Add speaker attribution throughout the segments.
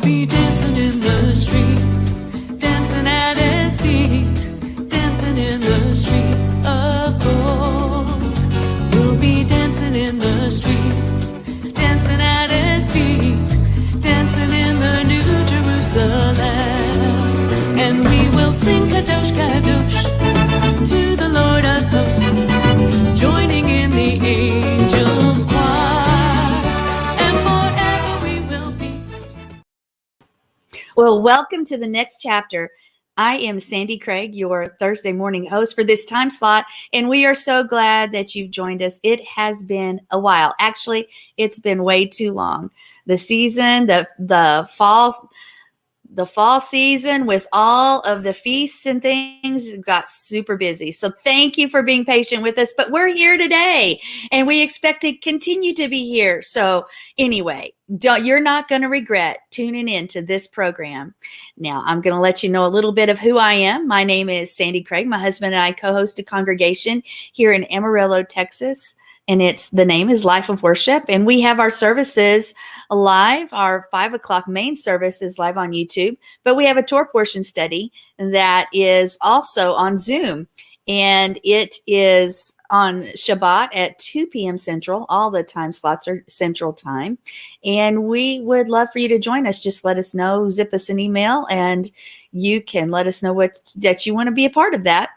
Speaker 1: be dancing in the streets, dancing at his feet, dancing in the streets of gold. We'll be dancing in the streets, dancing at his feet, dancing in the New Jerusalem. And we will sing Kadosh, Kadosh to the Lord of hosts, joining in the angels' choir, and forever we will be.
Speaker 2: Well, welcome to the next chapter. I am Sandi Craig, your Thursday morning host for this time slot, and we are so glad that you've joined us. It has been a while. Actually, it's been way too long. The season, the fall season with all of the feasts and things got super busy. So thank you for being patient with us, but we're here today and we expect to continue to be here. So anyway, you're not going to regret tuning in to this program. Now, I'm going to let you know a little bit of who I am. My name is Sandi Craig. My husband and I co-host a congregation here in Amarillo, Texas. And the name is Life of Worship. And we have our services live. Our 5 o'clock main service is live on YouTube, but we have a Torah portion study that is also on Zoom. And it is on Shabbat at 2 p.m. Central. All the time slots are Central Time. And we would love for you to join us. Just let us know, zip us an email, and you can let us know that you want to be a part of that.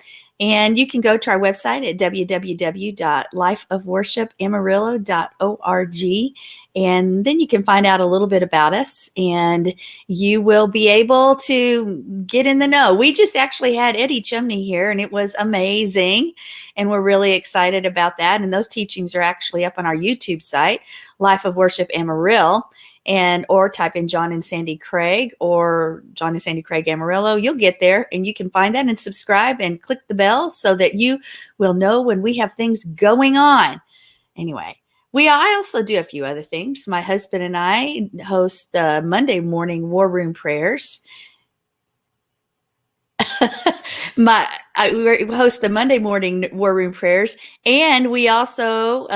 Speaker 2: And you can go to our website at www.lifeofworshipamarillo.org. And then you can find out a little bit about us, and you will be able to get in the know. We just actually had Eddie Chumney here, and it was amazing. And we're really excited about that. And those teachings are actually up on our YouTube site, Life of Worship Amarillo. Or type in John and Sandi Craig or John and Sandi Craig Amarillo. You'll get there and you can find that and subscribe and click the bell so that you will know when we have things going on. Anyway, I also do a few other things. My husband and I host the Monday morning War Room Prayers. We host the Monday morning War Room Prayers, and we also,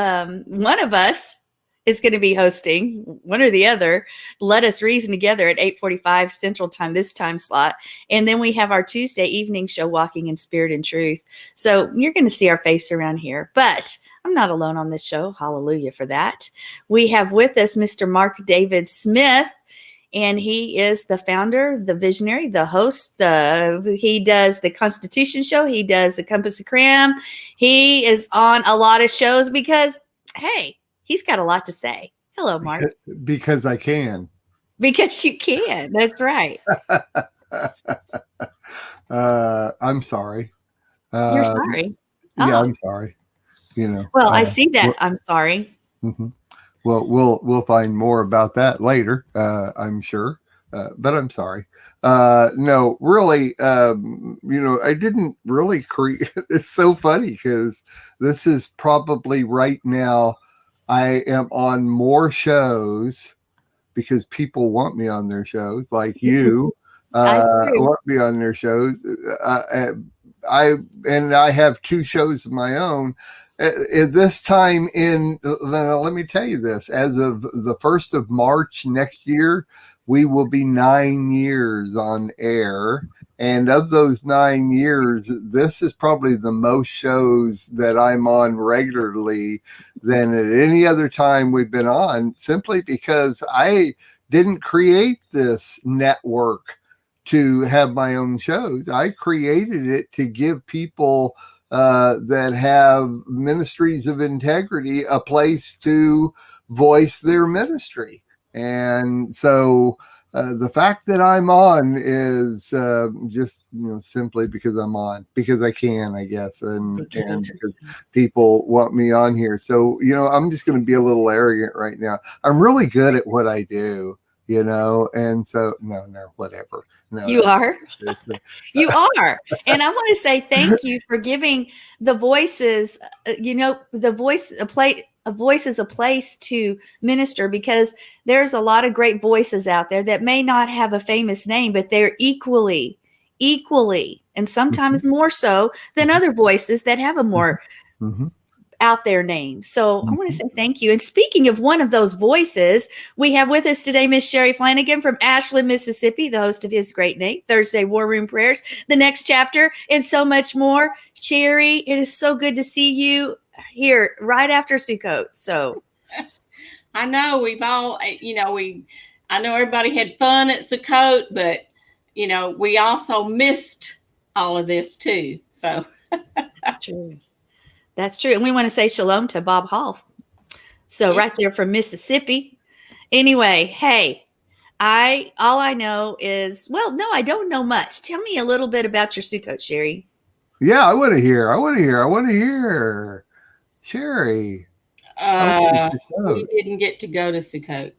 Speaker 2: one of us is going to be hosting, one or the other, Let Us Reason Together at 8:45 Central Time, this time slot. And then we have our Tuesday evening show, Walking in Spirit and Truth. So you're going to see our face around here. But I'm not alone on this show. Hallelujah for that. We have with us Mr. Mark David Smith. And he is the founder, the visionary, the host. He does the Constitution Show. He does the Compass of Cram. He is on a lot of shows because, hey, he's got a lot to say. Hello, Mark.
Speaker 3: Because I can.
Speaker 2: Because you can. That's right.
Speaker 3: I'm sorry.
Speaker 2: You're sorry.
Speaker 3: Yeah, I'm sorry.
Speaker 2: Well, I see that. I'm sorry.
Speaker 3: Mm-hmm. Well, we'll find more about that later. I'm sure. But I'm sorry. No, really. I didn't really create. It's so funny because this is probably right now. I am on more shows because people want me on their shows, like you want me on their shows. I have 2 shows of my own. At this time let me tell you this, as of the 1st of March next year, we will be 9 years on air. And of those 9 years, this is probably the most shows that I'm on regularly than at any other time we've been on, simply because I didn't create this network to have my own shows. I created it to give people that have ministries of integrity a place to voice their ministry. And so the fact that I'm on is just simply because I'm on, because I can, I guess, and because people want me on here. So I'm just going to be a little arrogant right now. I'm really good at what I do, and so no, whatever. No,
Speaker 2: you are. You are. And I want to say thank you for giving the voices. The voice a voice is a place to minister, because there's a lot of great voices out there that may not have a famous name, but they're equally, and sometimes more so than other voices that have a more out there name. So I want to say thank you. And speaking of one of those voices, we have with us today Miss Sherry Flannigan from Ashland, Mississippi, the host of His Great Name, Thursday War Room Prayers, the next chapter, and so much more. Sherry, it is so good to see you here right after Sukkot. So
Speaker 4: I know we've all, I know everybody had fun at Sukkot, but we also missed all of this too. So
Speaker 2: true. That's true. And we want to say shalom to Bob Hall. So right there from Mississippi. Anyway, hey, all I know is, well, no, I don't know much. Tell me a little bit about your Sukkot, Sherry.
Speaker 3: Yeah, I want to hear. Sherry.
Speaker 4: We didn't get to go to Sukkot.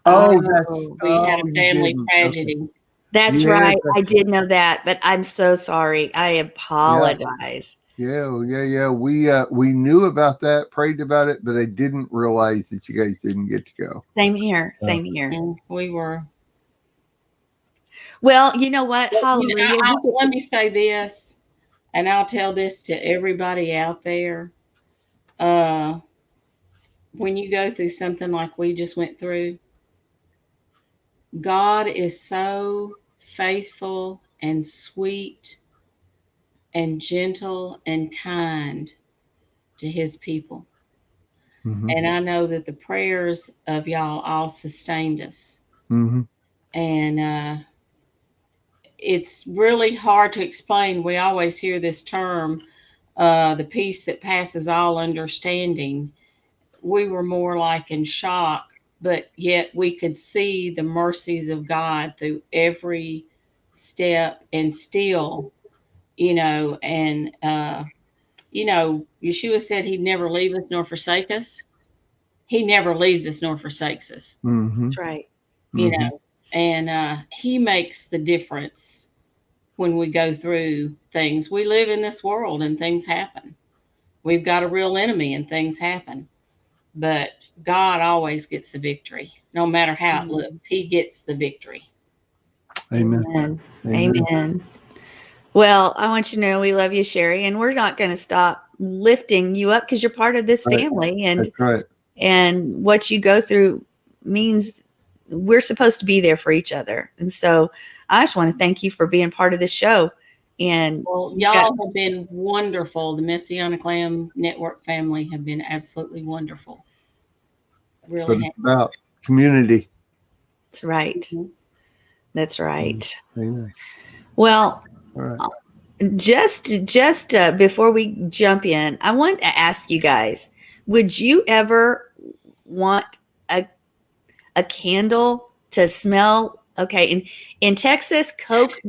Speaker 2: We
Speaker 4: had a family tragedy.
Speaker 3: Okay.
Speaker 2: That's right. I did know that, but I'm so sorry. I apologize.
Speaker 3: Yeah. We knew about that, prayed about it, but I didn't realize that you guys didn't get to go.
Speaker 2: Same here.
Speaker 4: And we were.
Speaker 2: Well, you know what? Hallelujah.
Speaker 4: Let me say this, and I'll tell this to everybody out there. When you go through something like we just went through, God is so faithful and sweet and gentle and kind to his people.
Speaker 3: Mm-hmm.
Speaker 4: And I know that the prayers of y'all all sustained us.
Speaker 3: Mm-hmm.
Speaker 4: And it's really hard to explain. We always hear this term, the peace that passes all understanding. We were more like in shock, but yet we could see the mercies of God through every step, and still, and Yeshua said he'd never leave us nor forsake us. He never leaves us nor forsakes us.
Speaker 3: Mm-hmm.
Speaker 2: That's right.
Speaker 4: And he makes the difference when we go through things. We live in this world and things happen. We've got a real enemy and things happen. But God always gets the victory. No matter how it looks, he gets the victory.
Speaker 2: Amen. Amen. Well, I want you to know we love you, Sherry, and we're not going to stop lifting you up because you're part of this family. And
Speaker 3: that's right.
Speaker 2: And what you go through means we're supposed to be there for each other. And so I just want to thank you for being part of this show. And
Speaker 4: y'all have been wonderful. The Messianic Lamb Network family have been absolutely wonderful. Really,
Speaker 3: it's about community.
Speaker 2: That's right.
Speaker 4: Mm-hmm.
Speaker 2: That's right.
Speaker 3: Amen.
Speaker 2: Well,
Speaker 3: all right.
Speaker 2: Just before we jump in, I want to ask you guys: would you ever want a candle to smell? Okay, in Texas, Coke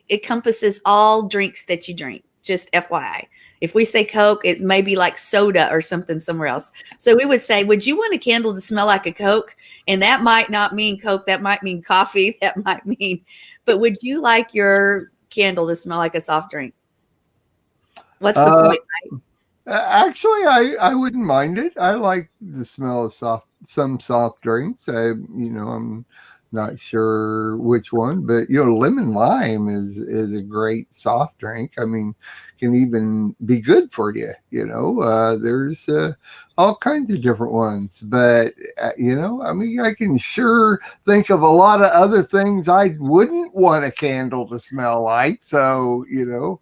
Speaker 2: encompasses all drinks that you drink. Just FYI. If we say Coke, it may be like soda or something somewhere else. So we would say, would you want a candle to smell like a Coke? And that might not mean Coke. That might mean coffee. That might mean, but would you like your candle to smell like a soft drink? What's the point? Right?
Speaker 3: Actually, I wouldn't mind it. I like the smell of some soft drinks. I'm not sure which one, but lemon lime is a great soft drink. I mean, can even be good for you. There's all kinds of different ones, but I can sure think of a lot of other things I wouldn't want a candle to smell like. So
Speaker 2: Well,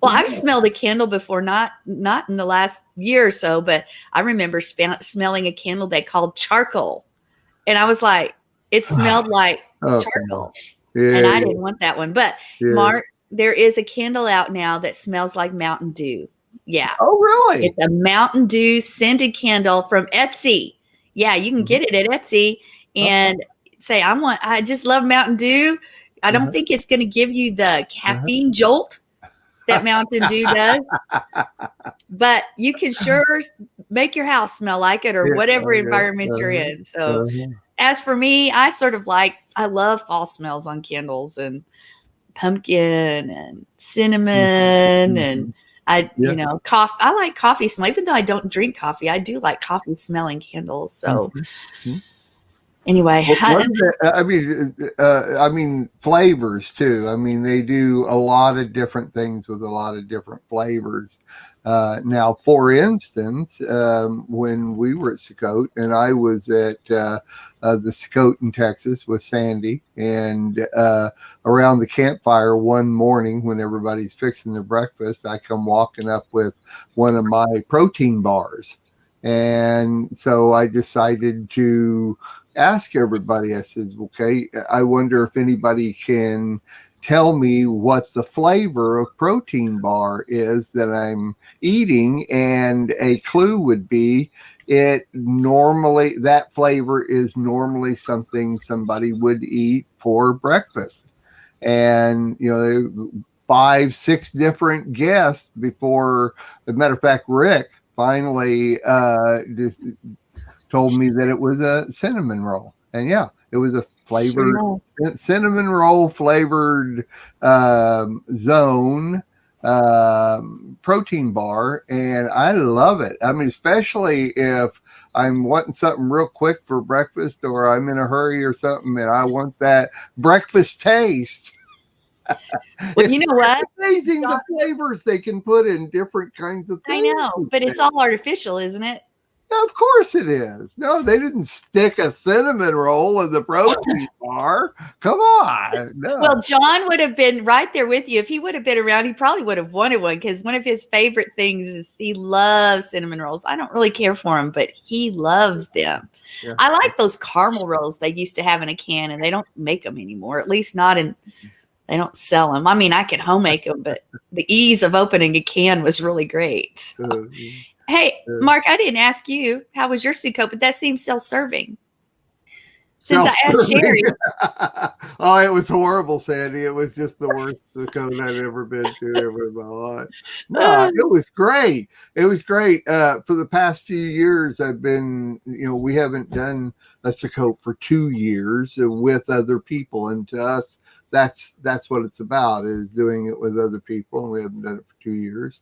Speaker 2: I've smelled a candle before, not in the last year or so, but I remember smelling a candle they called charcoal, and I was like, it smelled like charcoal, and I didn't want that one. But Mark, there is a candle out now that smells like Mountain Dew. Yeah.
Speaker 3: Oh, really?
Speaker 2: It's a Mountain Dew scented candle from Etsy. Yeah, you can get it at Etsy and say, I just love Mountain Dew. I don't think it's going to give you the caffeine jolt that Mountain Dew does, but you can sure make your house smell like it or whatever environment you're in. So as for me, I love fall smells on candles and pumpkin and cinnamon and coffee. I like coffee smell, even though I don't drink coffee. I do like coffee smelling candles. So anyway,
Speaker 3: I mean flavors too. I mean, they do a lot of different things with a lot of different flavors. Now, for instance, when we were at Sukkot, and I was at the Sukkot in Texas with Sandy, and around the campfire one morning when everybody's fixing their breakfast, I come walking up with one of my protein bars. And so I decided to ask everybody, I said, okay, I wonder if anybody can tell me what the flavor of protein bar is that I'm eating. And a clue would be that flavor is normally something somebody would eat for breakfast. And, 5-6 different guests before, as a matter of fact, Rick finally just told me that it was a cinnamon roll. And yeah, it was a flavored cinnamon roll flavored zone protein bar, and I love it. I mean, especially if I'm wanting something real quick for breakfast, or I'm in a hurry or something, and I want that breakfast taste.
Speaker 2: Well, you know what?
Speaker 3: It's amazing the flavors they can put in different kinds of things.
Speaker 2: I know, but it's all artificial, isn't it?
Speaker 3: Yeah, of course it is. No, they didn't stick a cinnamon roll in the protein bar. Come on. No.
Speaker 2: Well, John would have been right there with you. If he would have been around, he probably would have wanted one, because one of his favorite things is he loves cinnamon rolls. I don't really care for them, but he loves them. Yeah. I like those caramel rolls they used to have in a can, and they don't make them anymore, at least not in – they don't sell them. I mean, I could home make them, but the ease of opening a can was really great. So. Hey, Mark, I didn't ask you, how was your Sukkot? But that seems self-serving. Since I asked Sherry.
Speaker 3: Oh, it was horrible, Sandy. It was just the worst Sukkot I'd ever been to ever in my life. No, it was great. It was great. For the past few years, I've been, we haven't done a Sukkot for 2 years with other people. And to us, that's what it's about, is doing it with other people. And we haven't done it for 2 years.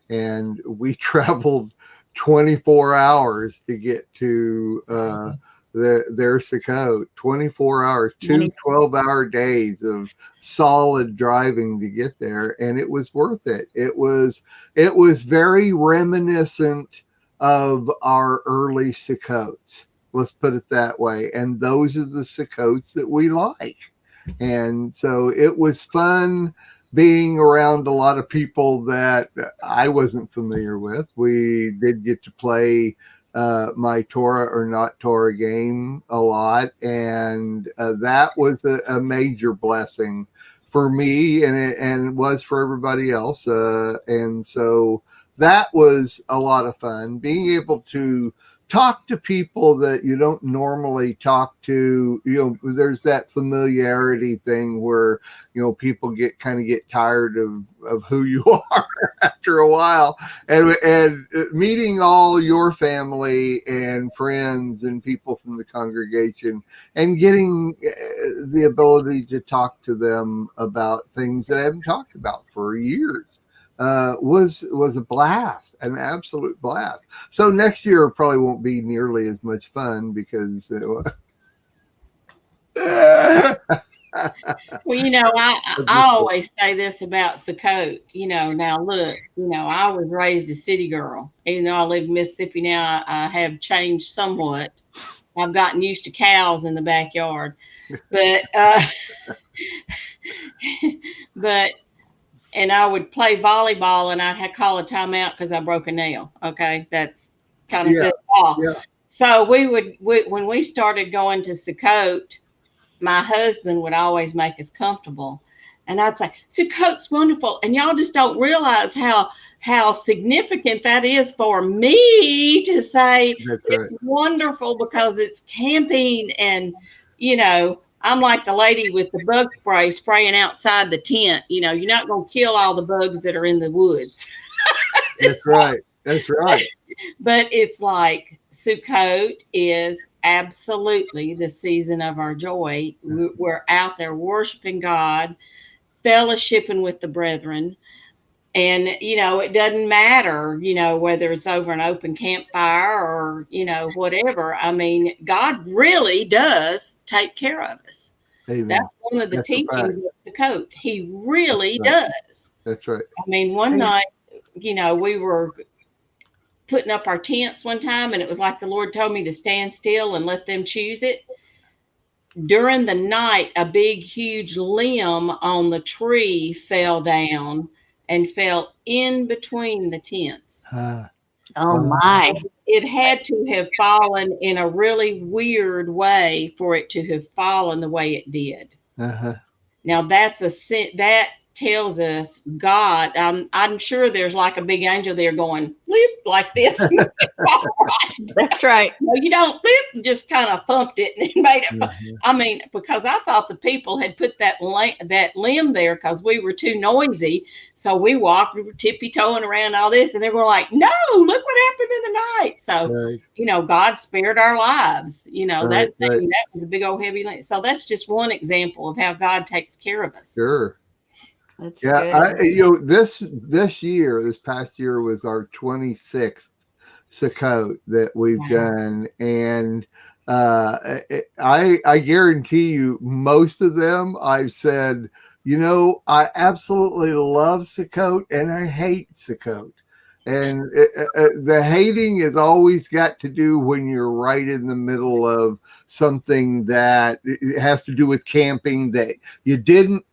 Speaker 3: And we traveled 24 hours to get to their Sukkot. 24 hours, 2 12-hour days of solid driving to get there, and it was worth it. It was very reminiscent of our early Sukkots. Let's put it that way. And those are the Sukkots that we like. And so it was fun being around a lot of people that I wasn't familiar with. We did get to play my Torah or not Torah game a lot, and that was a major blessing for me, and it was for everybody else. And so that was a lot of fun, being able to talk to people that you don't normally talk to. There's that familiarity thing where, people get tired of who you are after a while, and meeting all your family and friends and people from the congregation and getting the ability to talk to them about things that I haven't talked about for years. Was a blast, an absolute blast. So next year probably won't be nearly as much fun because.
Speaker 4: Well, I always say this about Sukkot. Now look, I was raised a city girl. Even though I live in Mississippi now, I have changed somewhat. I've gotten used to cows in the backyard, but. And I would play volleyball, and I'd call a timeout because I broke a nail. Okay, that's kind of says all. Yeah. So when we started going to Sukkot, my husband would always make us comfortable, and I'd say, "Sukkot's wonderful," and y'all just don't realize how significant that is for me to say it's wonderful, because it's camping, and I'm like the lady with the bug spray spraying outside the tent. You're not going to kill all the bugs that are in the woods.
Speaker 3: That's right. That's right.
Speaker 4: But it's like Sukkot is absolutely the season of our joy. We're out there worshiping God, fellowshipping with the brethren. And, it doesn't matter, whether it's over an open campfire or, whatever. I mean, God really does take care of us. Amen. That's one of the teachings of Sukkot. He really does.
Speaker 3: That's right.
Speaker 4: I mean, one night we were putting up our tents one time, and it was like the Lord told me to stand still and let them choose it. During the night, a big, huge limb on the tree fell down and fell in between the tents.
Speaker 2: Oh my.
Speaker 4: It had to have fallen in a really weird way for it to have fallen the way it did. Now that's that tells us God. I'm sure there's like a big angel there going bleep like this.
Speaker 2: That's right.
Speaker 4: No, you don't bleep, and just kind of thumped it and made it. I mean, because I thought the people had put that limb there because we were too noisy. So we walked, we were tippy-toeing around all this, and they were like, "No, look what happened in the night." So God spared our lives. That was a big old heavy limb. So that's just one example of how God takes care of us.
Speaker 3: Sure.
Speaker 2: That's good.
Speaker 3: This past year was our 26th Sukkot that we've done, and I guarantee you, most of them I've said, I absolutely love Sukkot and I hate Sukkot. And the hating has always got to do when you're right in the middle of something that has to do with camping that you didn't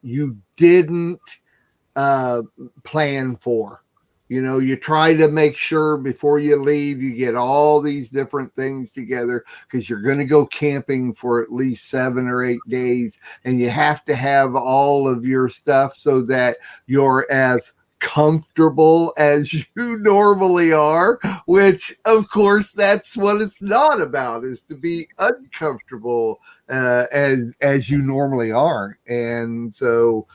Speaker 3: plan for. You try to make sure before you leave, you get all these different things together because you're going to go camping for at least 7 or 8 days. And you have to have all of your stuff so that you're as comfortable as you normally are, which of course that's what it's not about, is to be uncomfortable as you normally are. And so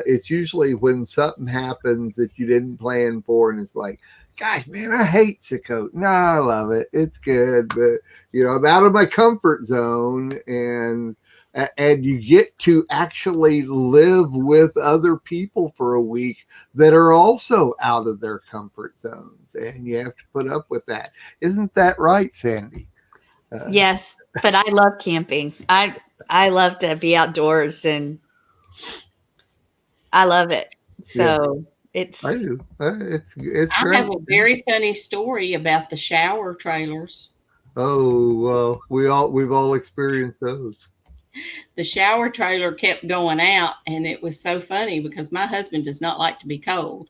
Speaker 3: it's usually when something happens that you didn't plan for, and it's like, gosh, man, I hate Sukkot. No, I love it. It's good, but I'm out of my comfort zone, and you get to actually live with other people for a week that are also out of their comfort zones, and you have to put up with that. Isn't that right, Sandy?
Speaker 2: Yes, but I love camping. I love to be outdoors, and I love it. So
Speaker 3: I do. It's
Speaker 4: I
Speaker 3: great.
Speaker 4: have a very funny story about the shower trailers.
Speaker 3: Oh, well, we've all experienced those.
Speaker 4: The shower trailer kept going out, and it was so funny because my husband does not like to be cold.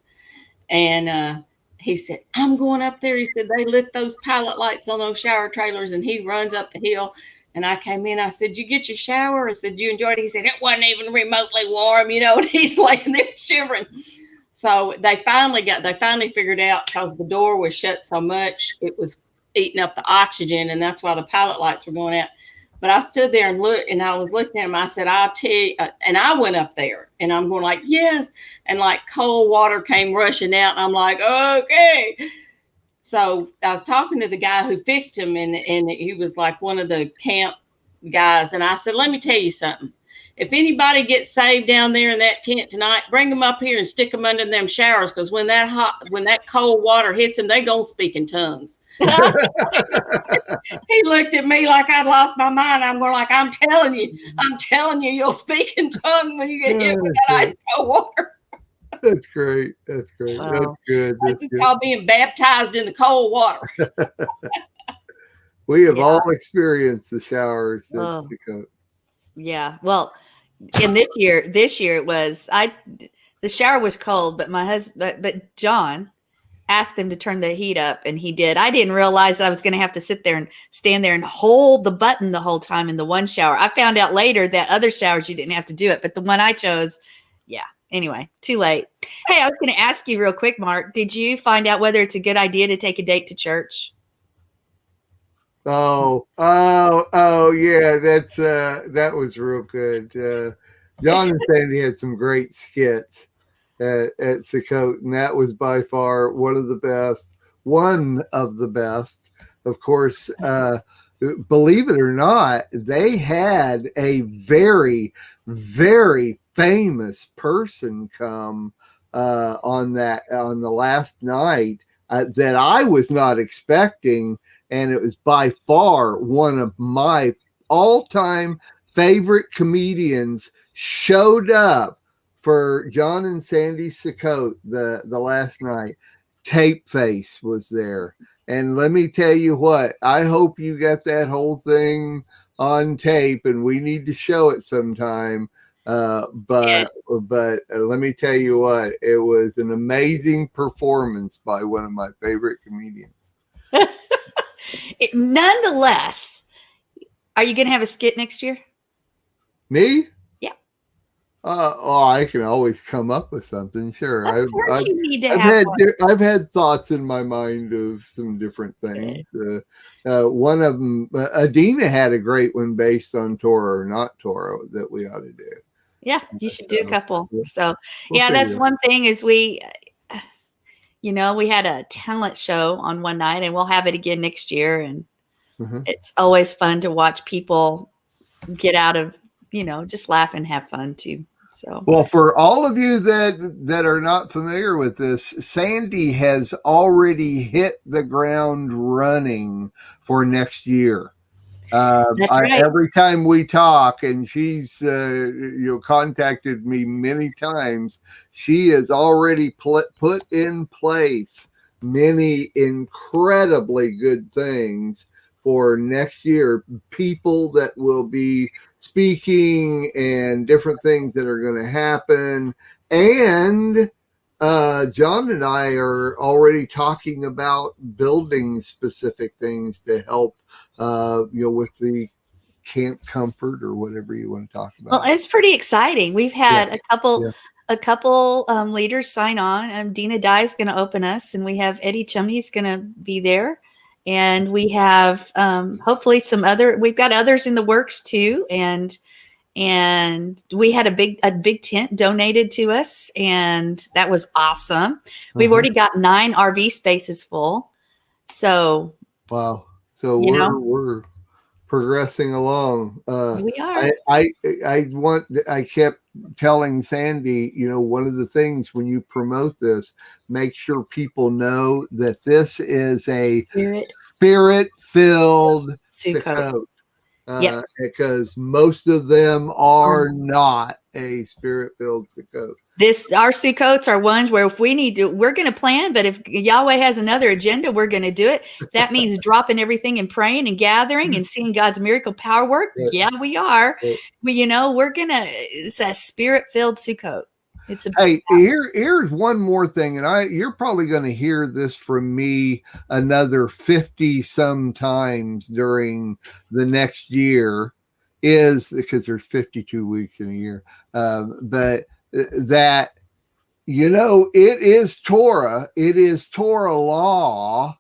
Speaker 4: And he said, "I'm going up there." He said, "They lit those pilot lights on those shower trailers," and he runs up the hill. And I came in. I said, "You get your shower?" I said, "You enjoyed it?" He said, "It wasn't even remotely warm," and he's laying there shivering. So they finally figured out, because the door was shut so much, it was eating up the oxygen, and that's why the pilot lights were going out. But I stood there and looked, and I was looking at him. I said, "I'll tell you," and I went up there, and I'm going like, "Yes," and like cold water came rushing out, and I'm like, "Okay." So I was talking to the guy who fixed him, and he was like one of the camp guys, and I said, "Let me tell you something. If anybody gets saved down there in that tent tonight, bring them up here and stick them under them showers, because when that cold water hits them, they gonna speak in tongues." He looked at me like I'd lost my mind. I'm going like, I'm telling you, you'll speak in tongues when you get hit with that ice cold water.
Speaker 3: That's great. Wow. That's good.
Speaker 4: That's called being baptized in the cold water.
Speaker 3: We have all experienced the showers.
Speaker 2: Yeah. Well, in this year it was the shower was cold, but my husband, but John asked them to turn the heat up, and he did. I didn't realize that I was going to have to sit there and stand there and hold the button the whole time in the one shower. I found out later that other showers you didn't have to do it, but the one I chose, yeah. Anyway, too late. Hey, I was going to ask you real quick, Mark, did you find out whether it's a good idea to take a date to church?
Speaker 3: Oh, yeah. That was real good. John and Sandy had some great skits at Sukkot, and that was by far one of the best. Of course, believe it or not, they had a very, very famous person come on the last night that I was not expecting, and it was by far one of my all-time favorite comedians. Showed up for John and Sandy Sukkot the last night. Tape Face was there. And let me tell you what, I hope you got that whole thing on tape, and we need to show it sometime. But let me tell you what, it was an amazing performance by one of my favorite comedians.
Speaker 2: Nonetheless, are you going to have a skit next year?
Speaker 3: Me?
Speaker 2: Yeah.
Speaker 3: I can always come up with something. Sure.
Speaker 2: Of course you need to have one.
Speaker 3: I've had thoughts in my mind of some different things. One of them, Adina had a great one based on Torah or not Torah that we ought to do.
Speaker 2: Yeah, you should do a couple. So,
Speaker 3: We'll
Speaker 2: yeah, that's
Speaker 3: figure it
Speaker 2: one thing is we had a talent show on one night, and we'll have it again next year. And it's always fun to watch people get out of, just laugh and have fun too. So,
Speaker 3: well, for all of you that are not familiar with this, Sandi has already hit the ground running for next year.
Speaker 2: That's right.
Speaker 3: Every time we talk, and she's contacted me many times, she has already put in place many incredibly good things for next year. People that will be speaking and different things that are going to happen. And John and I are already talking about building specific things to help with the Camp Comfort or whatever you want to talk about.
Speaker 2: Well, it's pretty exciting. We've had a couple leaders sign on. Dina Dye is going to open us, and we have Eddie Chumney's going to be there, and we have hopefully we've got others in the works too, and we had a big tent donated to us, and that was awesome. We've already got 9 RV spaces full. So
Speaker 3: wow. So we're progressing along.
Speaker 2: We are.
Speaker 3: I kept telling Sandi, one of the things when you promote this, make sure people know that this is a spirit-filled Sukkot. Because most of them are not a spirit-filled Sukkot.
Speaker 2: Our Sukkots are ones where if we need to, we're going to plan, but if Yahweh has another agenda, we're going to do it. That means dropping everything and praying and gathering and seeing God's miracle power work. Right. Yeah, we are. Right. It's a spirit-filled Sukkot.
Speaker 3: Here's one more thing, and you're probably going to hear this from me another 50 some times during the next year, is because there's 52 weeks in a year, but that it is Torah law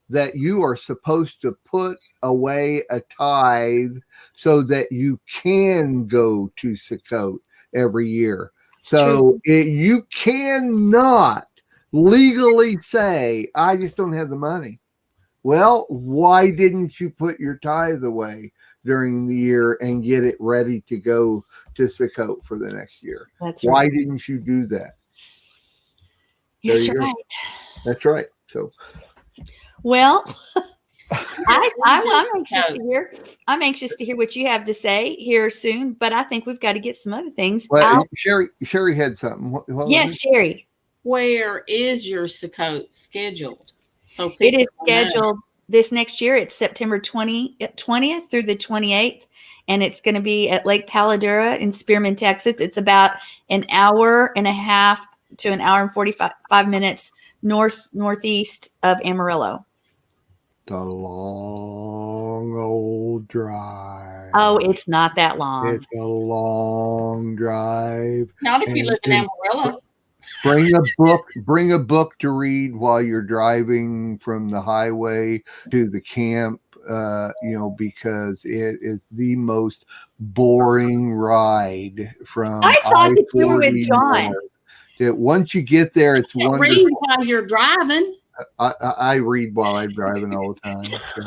Speaker 3: that you are supposed to put away a tithe so that you can go to Sukkot every year. So you cannot legally say, I just don't have the money. Well, why didn't you put your tithe away during the year and get it ready to go to Sukkot for the next year? Why didn't you do that?
Speaker 2: Yes, right.
Speaker 3: That's right. So,
Speaker 2: well, I'm anxious to hear. I'm anxious to hear what you have to say here soon. But I think we've got to get some other things.
Speaker 3: Well, Sherry had something.
Speaker 2: Yes, Sherry.
Speaker 4: Where is your Sukkot scheduled? So
Speaker 2: it is scheduled this next year. It's September 20th through the 28th, and it's going to be at Lake Paladura in Spearman, Texas. It's about an hour and a half to an hour and 45 minutes northeast of Amarillo.
Speaker 3: It's a long old drive.
Speaker 2: Oh, it's not that long.
Speaker 3: It's a long drive.
Speaker 4: Not if you live in Amarillo.
Speaker 3: Bring a book to read while you're driving from the highway to the camp, because it is the most boring ride from.
Speaker 2: I thought that you were with John.
Speaker 3: Once you get there, it's wonderful.
Speaker 4: Read while you're driving.
Speaker 3: I read while I'm driving all the time. So.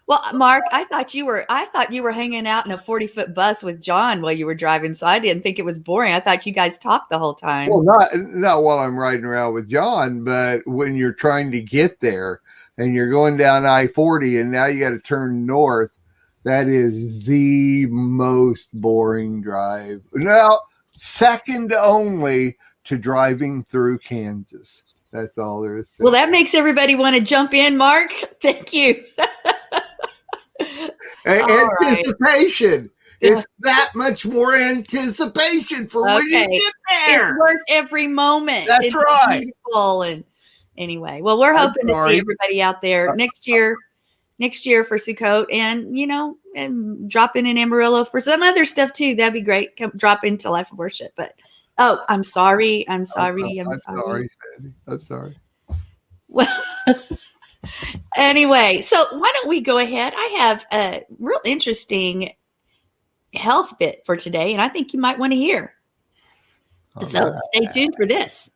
Speaker 2: Well, Mark, I thought you were hanging out in a 40-foot bus with John while you were driving, so I didn't think it was boring. I thought you guys talked the whole time.
Speaker 3: Well, not while I'm riding around with John, but when you're trying to get there and you're going down I-40 and now you got to turn north, that is the most boring drive. Now, second only to driving through Kansas. That's all there is to
Speaker 2: Well,
Speaker 3: it.
Speaker 2: that makes everybody want to jump in, Mark. Thank you. All right.
Speaker 3: Anticipation.
Speaker 2: Yeah.
Speaker 3: It's that much more anticipation for when you
Speaker 2: Okay.
Speaker 3: get
Speaker 2: It's
Speaker 3: there.
Speaker 2: worth every moment.
Speaker 3: That's
Speaker 2: It's
Speaker 3: right.
Speaker 2: beautiful. And anyway, well, we're
Speaker 3: I'm
Speaker 2: hoping to see
Speaker 3: sorry.
Speaker 2: everybody out there next year for Sukkot, and and drop in Amarillo for some other stuff too. That'd be great. Come drop into Life of Worship. But I'm sorry. I'm sorry.
Speaker 3: I'm sorry, Sandy. I'm sorry.
Speaker 2: Well, anyway, so why don't we go ahead? I have a real interesting health bit for today, and I think you might want to hear.
Speaker 3: All
Speaker 2: So
Speaker 3: right.
Speaker 2: stay tuned for this.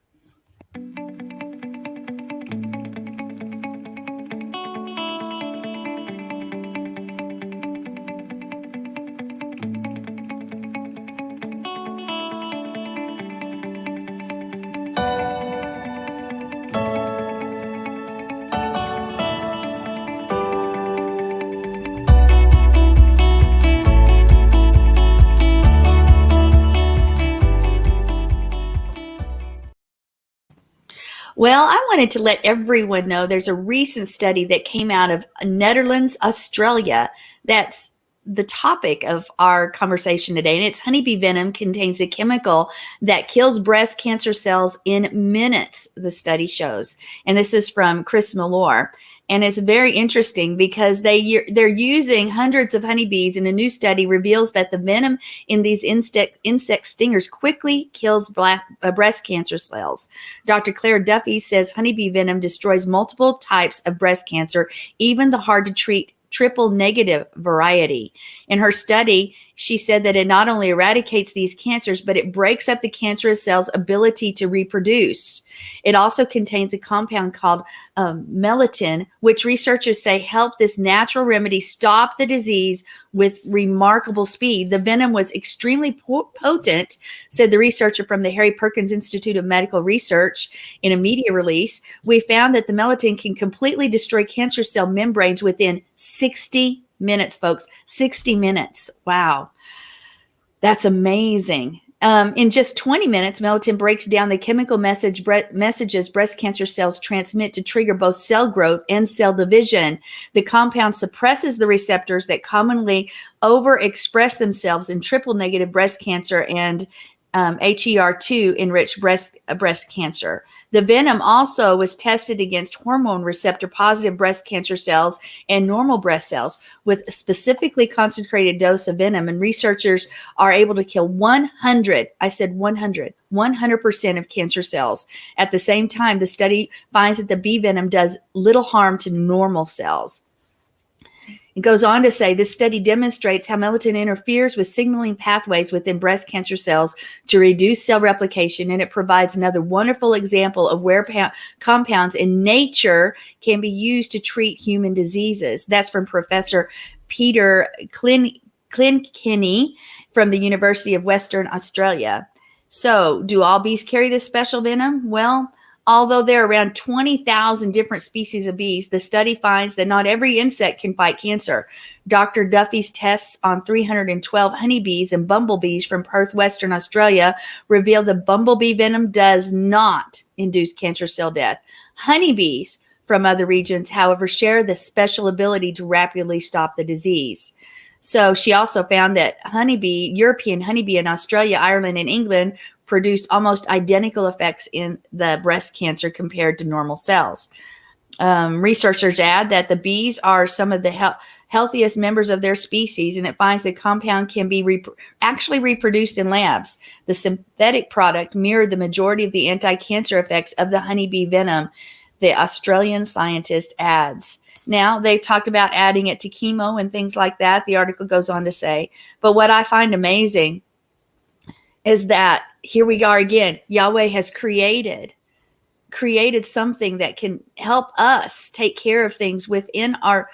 Speaker 2: Well, I wanted to let everyone know there's a recent study that came out of Netherlands, Australia, that's the topic of our conversation today. And it's honeybee venom contains a chemical that kills breast cancer cells in minutes, the study shows. And this is from Chris Malore. And it's very interesting because they're using hundreds of honeybees, and a new study reveals that the venom in these insect stingers quickly kills breast cancer cells. Dr. Claire Duffy says honeybee venom destroys multiple types of breast cancer, even the hard-to-treat triple negative variety. In her study, she said that it not only eradicates these cancers, but it breaks up the cancerous cell's ability to reproduce. It also contains a compound called melatonin, which researchers say helped this natural remedy stop the disease with remarkable speed. The venom was extremely potent, said the researcher from the Harry Perkins Institute of Medical Research in a media release. We found that the melatonin can completely destroy cancer cell membranes within 60 minutes, folks. 60 minutes. Wow. That's amazing. In just 20 minutes, melatonin breaks down the chemical messages breast cancer cells transmit to trigger both cell growth and cell division. The compound suppresses the receptors that commonly overexpress themselves in triple negative breast cancer and HER2 enriched breast cancer. The venom also was tested against hormone receptor positive breast cancer cells and normal breast cells with a specifically concentrated dose of venom, and researchers are able to kill 100% of cancer cells. At the same time, the study finds that the bee venom does little harm to normal cells. It goes on to say this study demonstrates how melatonin interferes with signaling pathways within breast cancer cells to reduce cell replication, and it provides another wonderful example of where compounds in nature can be used to treat human diseases. That's from Professor Peter Klinkini from the University of Western Australia. So, do all bees carry this special venom? Well, although there are around 20,000 different species of bees, the study finds that not every insect can fight cancer. Dr. Duffy's tests on 312 honeybees and bumblebees from Perth, Western Australia, reveal the bumblebee venom does not induce cancer cell death. Honeybees from other regions, however, share the special ability to rapidly stop the disease. So she also found that European honeybee in Australia, Ireland, and England produced almost identical effects in the breast cancer compared to normal cells. Researchers add that the bees are some of the healthiest members of their species, and it finds the compound can be actually reproduced in labs. The synthetic product mirrored the majority of the anti-cancer effects of the honeybee venom, the Australian scientist adds. Now, they talked about adding it to chemo and things like that, the article goes on to say. But what I find amazing is that here we are again. Yahweh has created something that can help us take care of things within our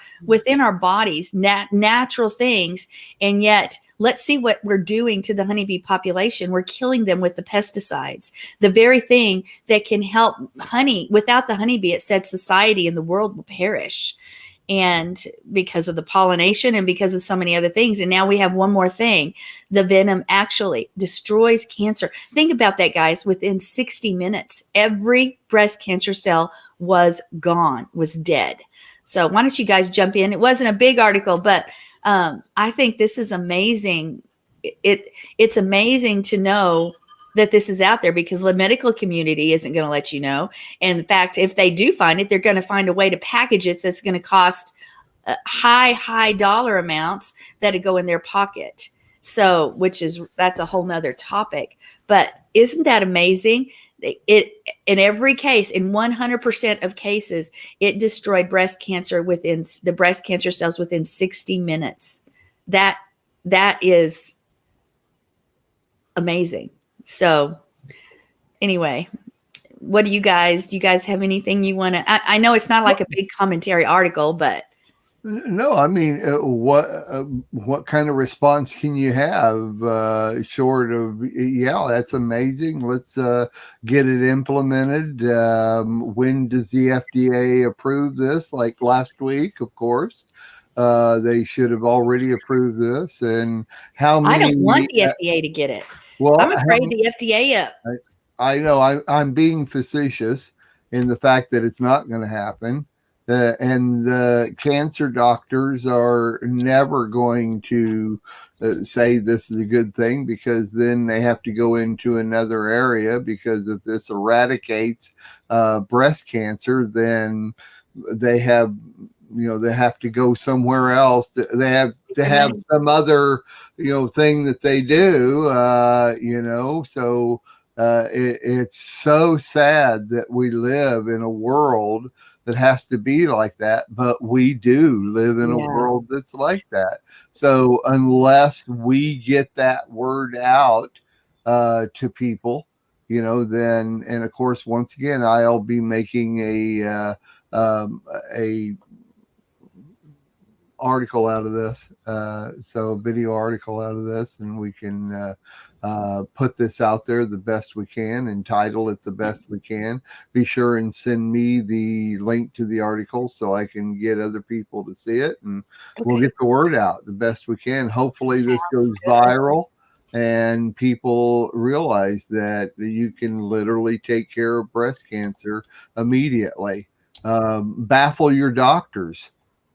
Speaker 2: bodies, natural things. And yet, let's see what we're doing to the honeybee population. We're killing them with the pesticides, the very thing that can help honey. Without the honeybee, it said society and the world will perish. and because of the pollination and because of so many other things. And now we have one more thing. The venom actually destroys cancer. Think about that, guys. Within 60 minutes, every breast cancer cell was gone, was dead. So why don't you guys jump in? It wasn't a big article, but I think this is amazing. It's amazing to know that this is out there, because the medical community isn't going to let you know. And in fact, if they do find it, they're going to find a way to package it that's going to cost high dollar amounts that go in their pocket. So, that's a whole nother topic. But isn't that amazing? It, in every case, in 100% of cases, it destroyed breast cancer within the breast cancer cells within 60 minutes. That is amazing. So anyway, do you guys have anything you want to, I know it's not like a big commentary article, but.
Speaker 3: No, I mean, what kind of response can you have short of, yeah, that's amazing. Let's get it implemented. When does the FDA approve this? Like last week, of course. They should have already approved this. And how many?
Speaker 2: I don't want the FDA to get it.
Speaker 3: Well,
Speaker 2: I'm afraid the FDA.
Speaker 3: I know I'm being facetious in the fact that it's not going to happen. And the cancer doctors are never going to say this is a good thing, because then they have to go into another area, because if this eradicates breast cancer, then they have, they have to go somewhere else. They have to have some other, thing that they do, so it's so sad that we live in a world that has to be like that, but we do live in a world that's like that. So unless we get that word out to people, then, and of course, once again, I'll be making a article out of this, so a video article out of this, and we can put this out there the best we can and title it the best we can. Be sure and send me the link to the article so I can get other people to see it, and we'll get the word out the best we can. Hopefully this goes viral and people realize that you can literally take care of breast cancer immediately. Baffle your doctors.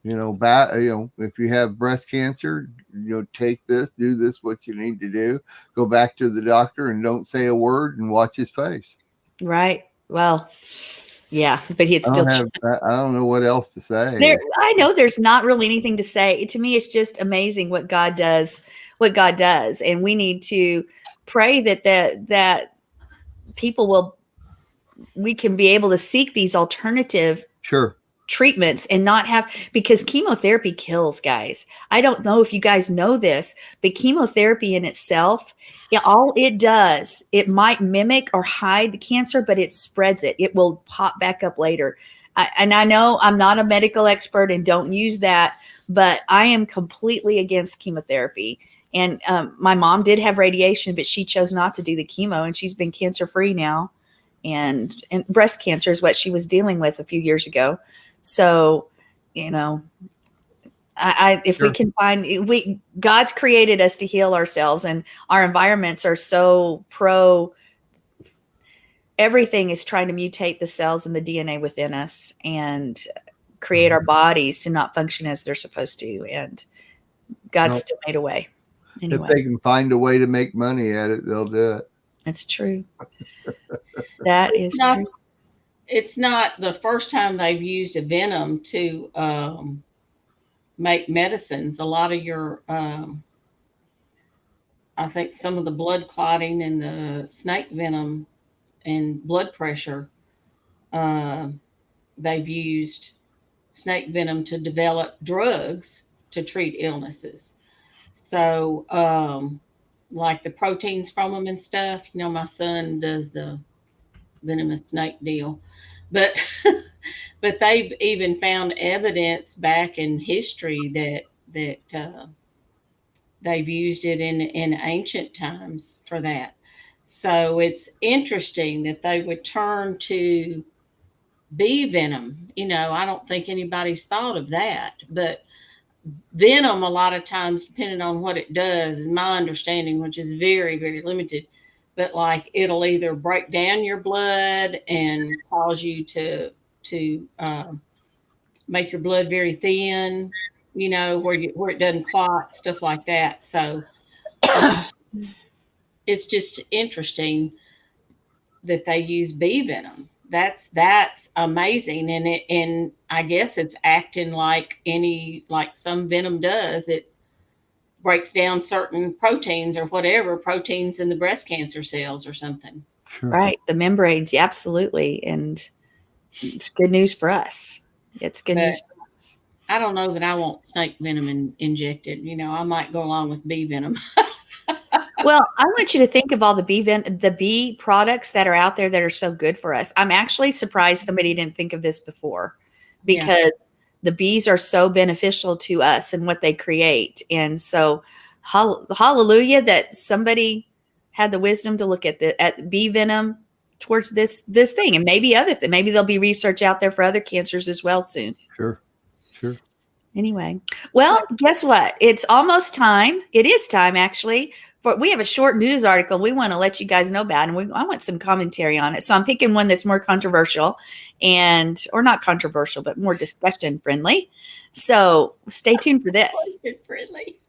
Speaker 3: If you have breast cancer, take this, do this, what you need to do. Go back to the doctor and don't say a word and watch his face.
Speaker 2: Right. Well, yeah, but he'd still.
Speaker 3: I don't know what else to say.
Speaker 2: I know there's not really anything to say. To me, it's just amazing what God does. And we need to pray that we can be able to seek these alternative treatments and not have, because chemotherapy kills, guys. I don't know if you guys know this, but chemotherapy in itself, all it does, it might mimic or hide the cancer, but it spreads it. It will pop back up later. And I know I'm not a medical expert and don't use that, but I am completely against chemotherapy. And my mom did have radiation, but she chose not to do the chemo, and she's been cancer-free now. And breast cancer is what she was dealing with a few years ago. So, if we can find, God's created us to heal ourselves, and our environments are so everything is trying to mutate the cells and the DNA within us and create our bodies to not function as they're supposed to. And God still made a way. Anyway.
Speaker 3: If they can find a way to make money at it, they'll do it.
Speaker 2: That's true. That is true.
Speaker 4: It's not the first time they've used a venom to make medicines. A lot of your, I think some of the blood clotting and the snake venom and blood pressure, they've used snake venom to develop drugs to treat illnesses. So, like the proteins from them and stuff, my son does the venomous snake deal, but they've even found evidence back in history that they've used it in ancient times for that. So it's interesting that they would turn to bee venom. I don't think anybody's thought of that. But venom, a lot of times, depending on what it does, is my understanding, which is very, very limited. But like it'll either break down your blood and cause you to make your blood very thin, where it doesn't clot, stuff like that. So it's just interesting that they use bee venom. That's amazing, and I guess it's acting like some venom does. It breaks down certain proteins or whatever proteins in the breast cancer cells or something.
Speaker 3: Sure.
Speaker 2: Right. The membranes. Yeah, absolutely. And it's good news for us. It's good news for us.
Speaker 4: I don't know that I want snake venom injected. I might go along with bee venom.
Speaker 2: Well, I want you to think of all the bee products that are out there that are so good for us. I'm actually surprised somebody didn't think of this before, because the bees are so beneficial to us and what they create. And so hallelujah that somebody had the wisdom to look at bee venom towards this thing, and maybe maybe there'll be research out there for other cancers as well soon.
Speaker 3: Sure.
Speaker 2: Anyway, well, guess what? It's almost time. It is time, actually. We have a short news article we want to let you guys know about, and I want some commentary on it. So I'm picking one that's more controversial, or not controversial, but more discussion friendly. So stay tuned for this.
Speaker 4: Friendly.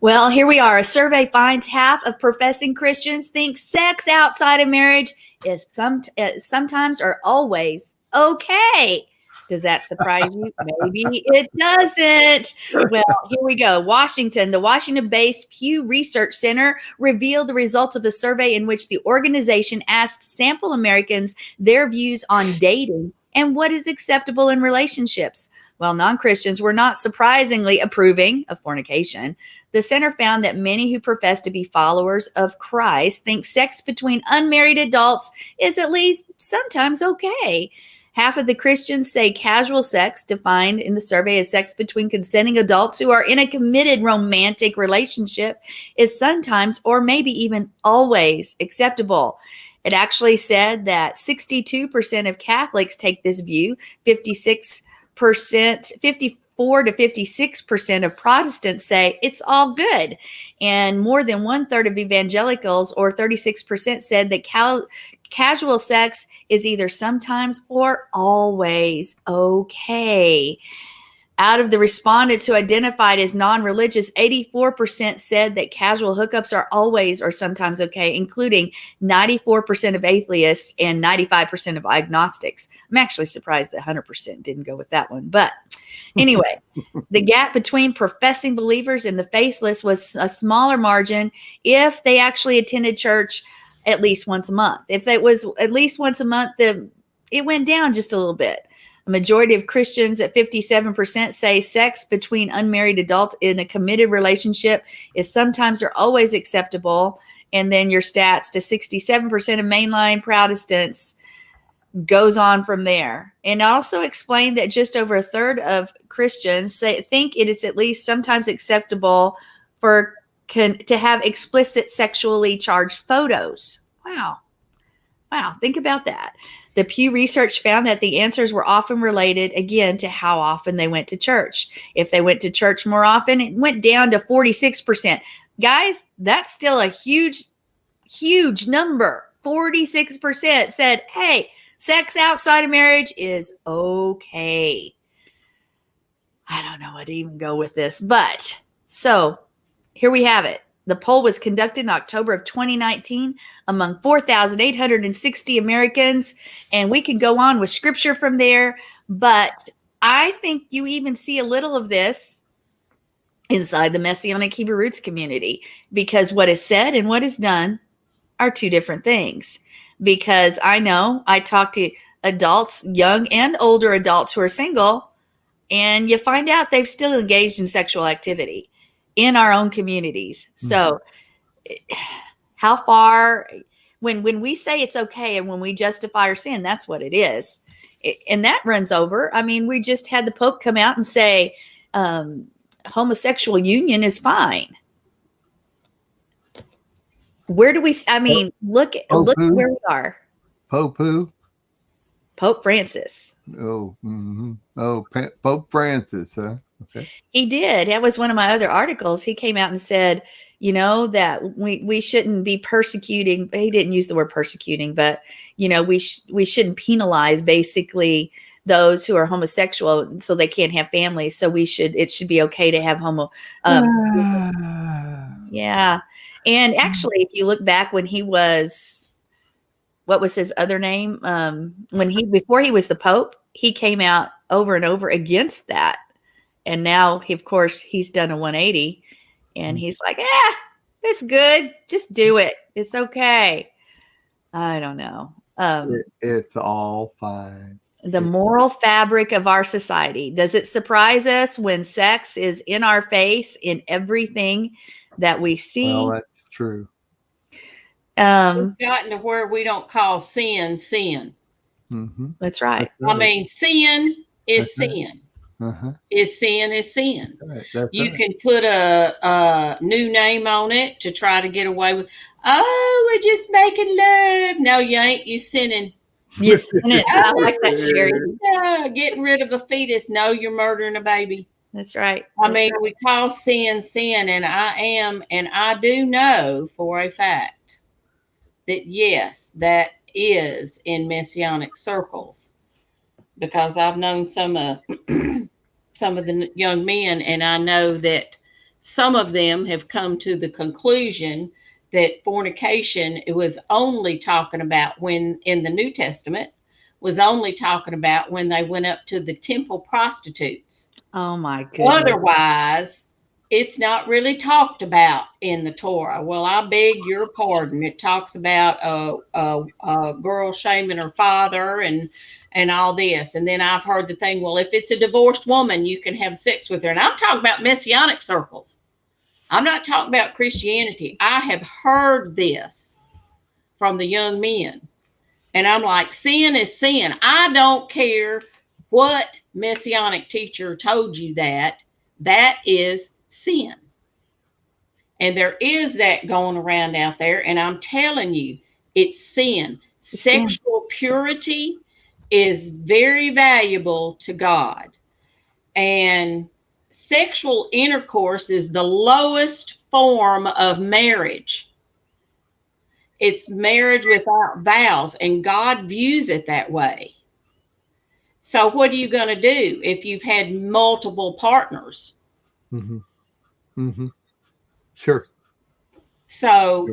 Speaker 2: Well, here we are. A survey finds half of professing Christians think sex outside of marriage is sometimes or always okay. Does that surprise you? Maybe it doesn't. Well, here we go. Washington, the Washington-based Pew Research Center revealed the results of a survey in which the organization asked sample Americans their views on dating and what is acceptable in relationships. While non-Christians were not surprisingly approving of fornication, the center found that many who profess to be followers of Christ think sex between unmarried adults is at least sometimes okay. Half of the Christians say casual sex, defined in the survey as sex between consenting adults who are in a committed romantic relationship, is sometimes or maybe even always acceptable. It actually said that 62% of Catholics take this view, 54 to 56% of Protestants say it's all good. And more than 1/3 of evangelicals, or 36%, said that casual sex is either sometimes or always okay. Out of the respondents who identified as non-religious, 84% said that casual hookups are always or sometimes okay, including 94% of atheists and 95% of agnostics. I'm actually surprised that 100% didn't go with that one. But anyway, the gap between professing believers and the faithless was a smaller margin if they actually attended church at least once a month. If it was at least once a month, it went down just a little bit. A majority of Christians at 57% say sex between unmarried adults in a committed relationship is sometimes or always acceptable. And then your stats to 67% of mainline Protestants goes on from there. And also explained that just over 1/3 of Christians think it is at least sometimes acceptable to have explicit sexually charged photos. Wow. Think about that. The Pew Research found that the answers were often related, again, to how often they went to church. If they went to church more often, it went down to 46%. Guys, that's still a huge, huge number. 46% said, hey, sex outside of marriage is okay. I don't know what to even go with this, but so here we have it. The poll was conducted in October of 2019 among 4,860 Americans, and we can go on with scripture from there, but I think you even see a little of this inside the Messianic Hebrew Roots community, because what is said and what is done are two different things. Because I know I talk to adults, young and older adults who are single, and you find out they've still engaged in sexual activity in our own communities. So how far, when we say it's okay and when we justify our sin, that's what it is. And that runs over. I mean, we just had the Pope come out and say, homosexual union is fine. Where do we? I mean, look at where we are.
Speaker 3: Pope
Speaker 2: Francis.
Speaker 3: Oh, oh, Pope Francis, huh? Okay.
Speaker 2: He did. That was one of my other articles. He came out and said, that we shouldn't be persecuting. He didn't use the word persecuting, but we shouldn't penalize basically those who are homosexual so they can't have families. So it should be okay to have yeah. And actually, if you look back when he was, what was his other name? Before he was the Pope, he came out over and over against that. And now, of course, he's done a 180 and he's like, it's good. Just do it. It's okay. I don't know.
Speaker 3: It's all fine.
Speaker 2: The moral fabric of our society. Does it surprise us when sex is in our face in everything that we see?
Speaker 3: Well, that's true.
Speaker 4: We've gotten to where we don't call sin sin.
Speaker 3: Mm-hmm.
Speaker 2: That's right.
Speaker 4: I mean, sin is
Speaker 3: That's
Speaker 4: sin.
Speaker 3: Right. Uh-huh.
Speaker 4: Is sin.
Speaker 3: That's
Speaker 4: you
Speaker 3: right.
Speaker 4: can put a new name on it to try to get away with, we're just making love. No, you ain't. You sinning.
Speaker 2: You sinning. I like that, Sherry.
Speaker 4: Getting rid of a fetus. No, you're murdering a baby.
Speaker 2: That's right.
Speaker 4: We call sin sin, and I do know for a fact that yes, that is in Messianic circles, because I've known some of the young men, and I know that some of them have come to the conclusion that fornication, it was only talking about when in the New Testament, was only talking about when they went up to the temple prostitutes.
Speaker 2: Oh my goodness.
Speaker 4: Otherwise, it's not really talked about in the Torah. Well, I beg your pardon. It talks about a girl shaming her father and all this. And then I've heard the thing, well, if it's a divorced woman, you can have sex with her. And I'm talking about Messianic circles. I'm not talking about Christianity. I have heard this from the young men. And I'm like, sin is sin. I don't care what Messianic teacher told you that is sin. And there is that going around out there. And I'm telling you, it's sin. Sexual purity is very valuable to God. And sexual intercourse is the lowest form of marriage. It's marriage without vows, and God views it that way. So what are you going to do if you've had multiple partners?
Speaker 3: Mm-hmm. Mm-hmm. Sure.
Speaker 4: So,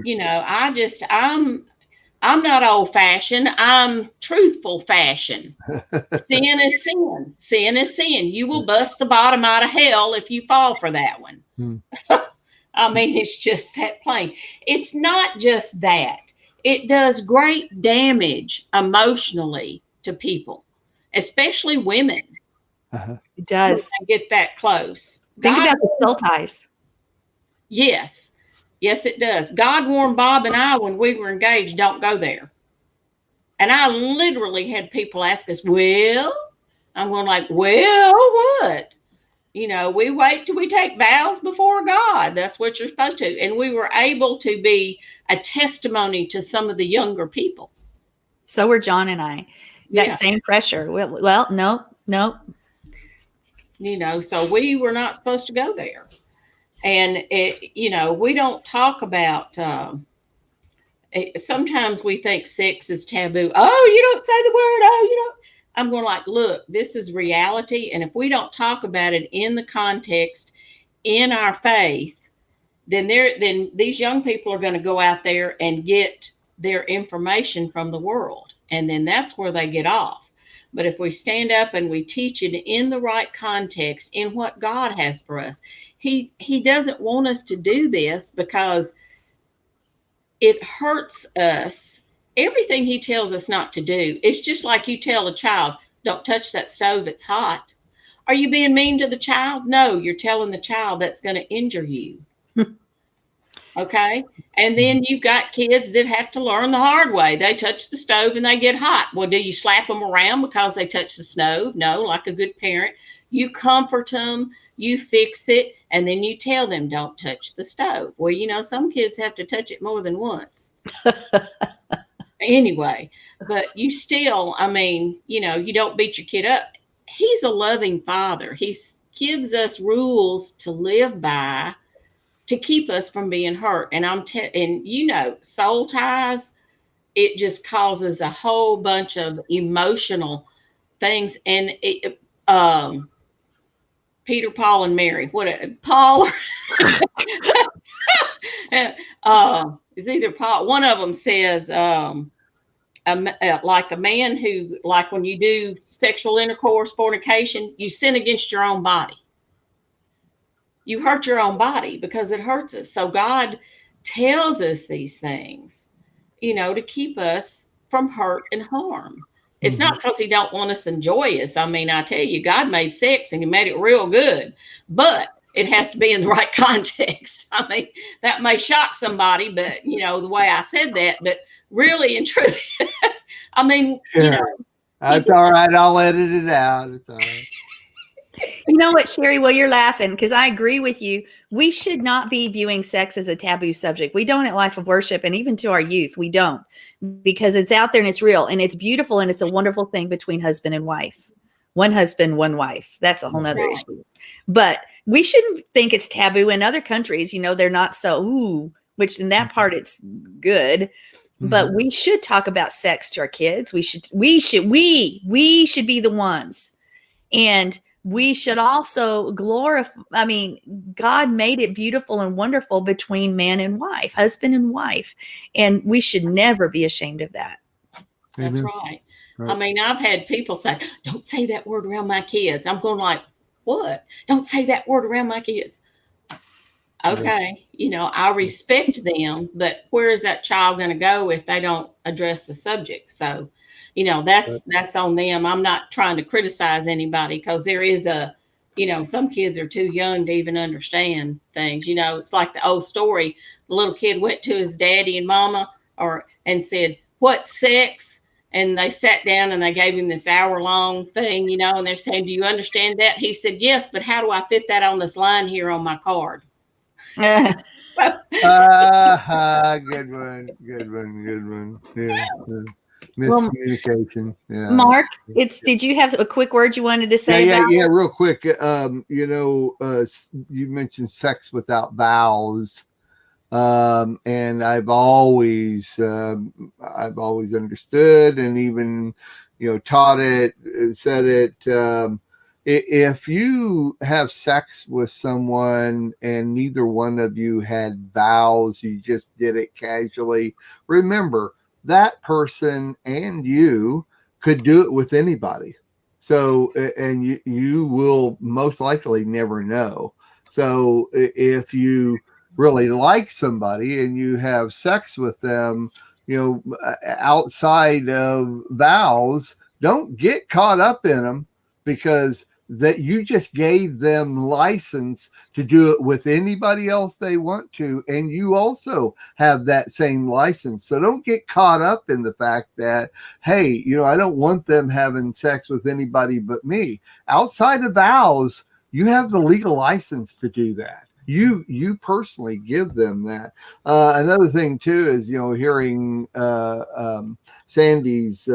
Speaker 4: I'm not old fashioned. I'm truthful fashion. Sin is sin. Sin is sin. You will bust the bottom out of hell if you fall for that one. I mean, it's just that plain. It's not just that. It does great damage emotionally to people, especially women.
Speaker 3: Uh-huh.
Speaker 2: It does.
Speaker 4: Get that close.
Speaker 2: Think about the soul ties.
Speaker 4: Yes. Yes, it does. God warned Bob and I when we were engaged, don't go there. And I literally had people ask us, well, I'm going like, well, what? We wait till we take vows before God. That's what you're supposed to. And we were able to be a testimony to some of the younger people.
Speaker 2: So were John and I. That same pressure. Well, nope.
Speaker 4: So we were not supposed to go there. And, we don't talk about, sometimes we think sex is taboo. Oh, you don't say the word. Oh, you don't. I'm going like, look, this is reality. And if we don't talk about it in the context, in our faith, then these young people are going to go out there and get their information from the world. And then that's where they get off. But if we stand up and we teach it in the right context, in what God has for us, he doesn't want us to do this because it hurts us. Everything he tells us not to do. It's just like you tell a child, don't touch that stove, it's hot. Are you being mean to the child? No, you're telling the child that's going to injure you. Okay. And then you've got kids that have to learn the hard way. They touch the stove and they get hot. Well, do you slap them around because they touch the stove? No, like a good parent. You comfort them. you fix it, and then you tell them, don't touch the stove. Well, you know, some kids have to touch it more than once. Anyway, but you still, I mean, you know, you don't beat your kid up. He's a loving father. He gives us rules to live by to keep us from being hurt. And and you know, soul ties, it just causes a whole bunch of emotional things. And Peter, Paul, and Mary. Paul? It's either Paul. One of them says, like a man who, like when you do sexual intercourse, fornication, you sin against your own body. You hurt your own body because it hurts us. So God tells us these things, you know, to keep us from hurt and harm. It's not because he don't want us to enjoy us. I mean, I tell you, God made sex and he made it real good, but it has to be in the right context. I mean, that may shock somebody, but you know, the way I said that, but really and truly, I mean, you know.
Speaker 3: That's all right. I'll edit it out. It's all right.
Speaker 2: You know what, Sherry? Well, you're laughing because I agree with you. We should not be viewing sex as a taboo subject. We don't at Life of Worship, and even to our youth, we don't, because it's out there and it's real and it's beautiful and it's a wonderful thing between husband and wife. One husband, one wife. That's a whole nother issue. But we shouldn't think it's taboo. In other countries, you know, they're not so, which in that part it's good. But we should talk about sex to our kids. We should be the ones. And we should also glorify, I mean, God made it beautiful and wonderful between man and wife, husband and wife. And we should never be ashamed of that.
Speaker 4: That's right. I mean, I've had people say, don't say that word around my kids. I'm going like, what? Don't say that word around my kids. Okay. You know, I respect them, but where is that child going to go if they don't address the subject? So, you know, that's on them. I'm not trying to criticize anybody because there is you know, some kids are too young to even understand things. You know, it's like the old story. The little kid went to his daddy and mama and said, what's sex? And they sat down and they gave him this hour-long thing, you know, and they're saying, do you understand that? He said, yes, but how do I fit that on this line here on my card?
Speaker 3: Good one. Yeah. Miscommunication.
Speaker 2: Mark, did you have a quick word you wanted to say?
Speaker 3: Yeah, real quick. You know, you mentioned sex without vows. And I've always understood and even, you know, taught it, said it. If you have sex with someone and neither one of you had vows, you just did it casually, remember that person and you could do it with anybody. So, and you will most likely never know. So if you really like somebody and you have sex with them, you know, outside of vows, don't get caught up in them because that you just gave them license to do it with anybody else they want to, and you also have that same license. So don't get caught up in the fact that, hey, you know, I don't want them having sex with anybody but me. Outside of vows, you have the legal license to do that. You personally give them that. Another thing too is, you know, hearing Sandy's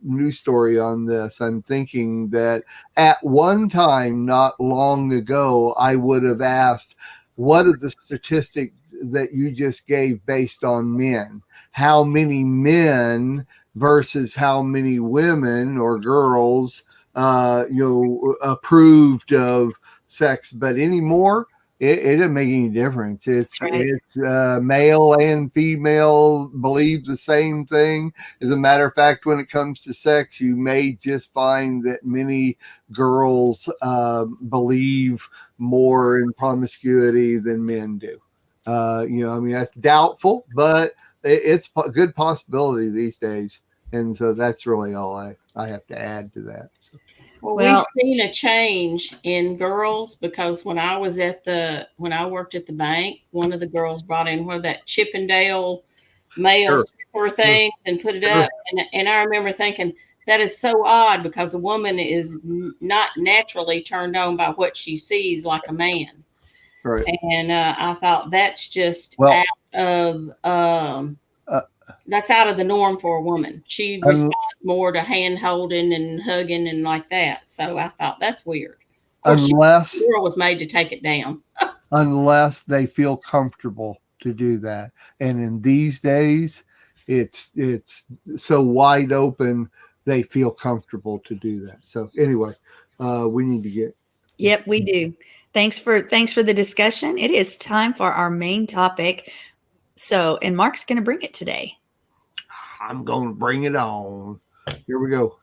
Speaker 3: news story on this, I'm thinking that at one time, not long ago, I would have asked, what are the statistics that you just gave based on men? How many men versus how many women or girls, you know, approved of sex? But anymore, it doesn't make any difference. It's male and female believe the same thing. As a matter of fact, when it comes to sex, you may just find that many girls believe more in promiscuity than men do. You know, I mean, that's doubtful, but it's a good possibility these days. And so that's really all I have to add to that. So.
Speaker 4: Well, we've seen a change in girls because when I worked at the bank, one of the girls brought in one of that Chippendale male stripper things and put it up. And I remember thinking, That is so odd because a woman is not naturally turned on by what she sees like a man.
Speaker 3: Right.
Speaker 4: And I thought that's just
Speaker 3: Well,
Speaker 4: out of
Speaker 3: uh,
Speaker 4: that's out of the norm for a woman. She
Speaker 3: un-
Speaker 4: responds more to hand holding and hugging and like that. So I thought that's weird. Of course, the
Speaker 3: unless
Speaker 4: girl was made to take it down.
Speaker 3: unless they feel comfortable to do that. And in these days, it's so wide open, they feel comfortable to do that. So anyway, we need to get.
Speaker 2: Yep, we do. Thanks for the discussion. It is time for our main topic. So, and Mark's going to bring it today.
Speaker 3: I'm going to bring it on. Here we go.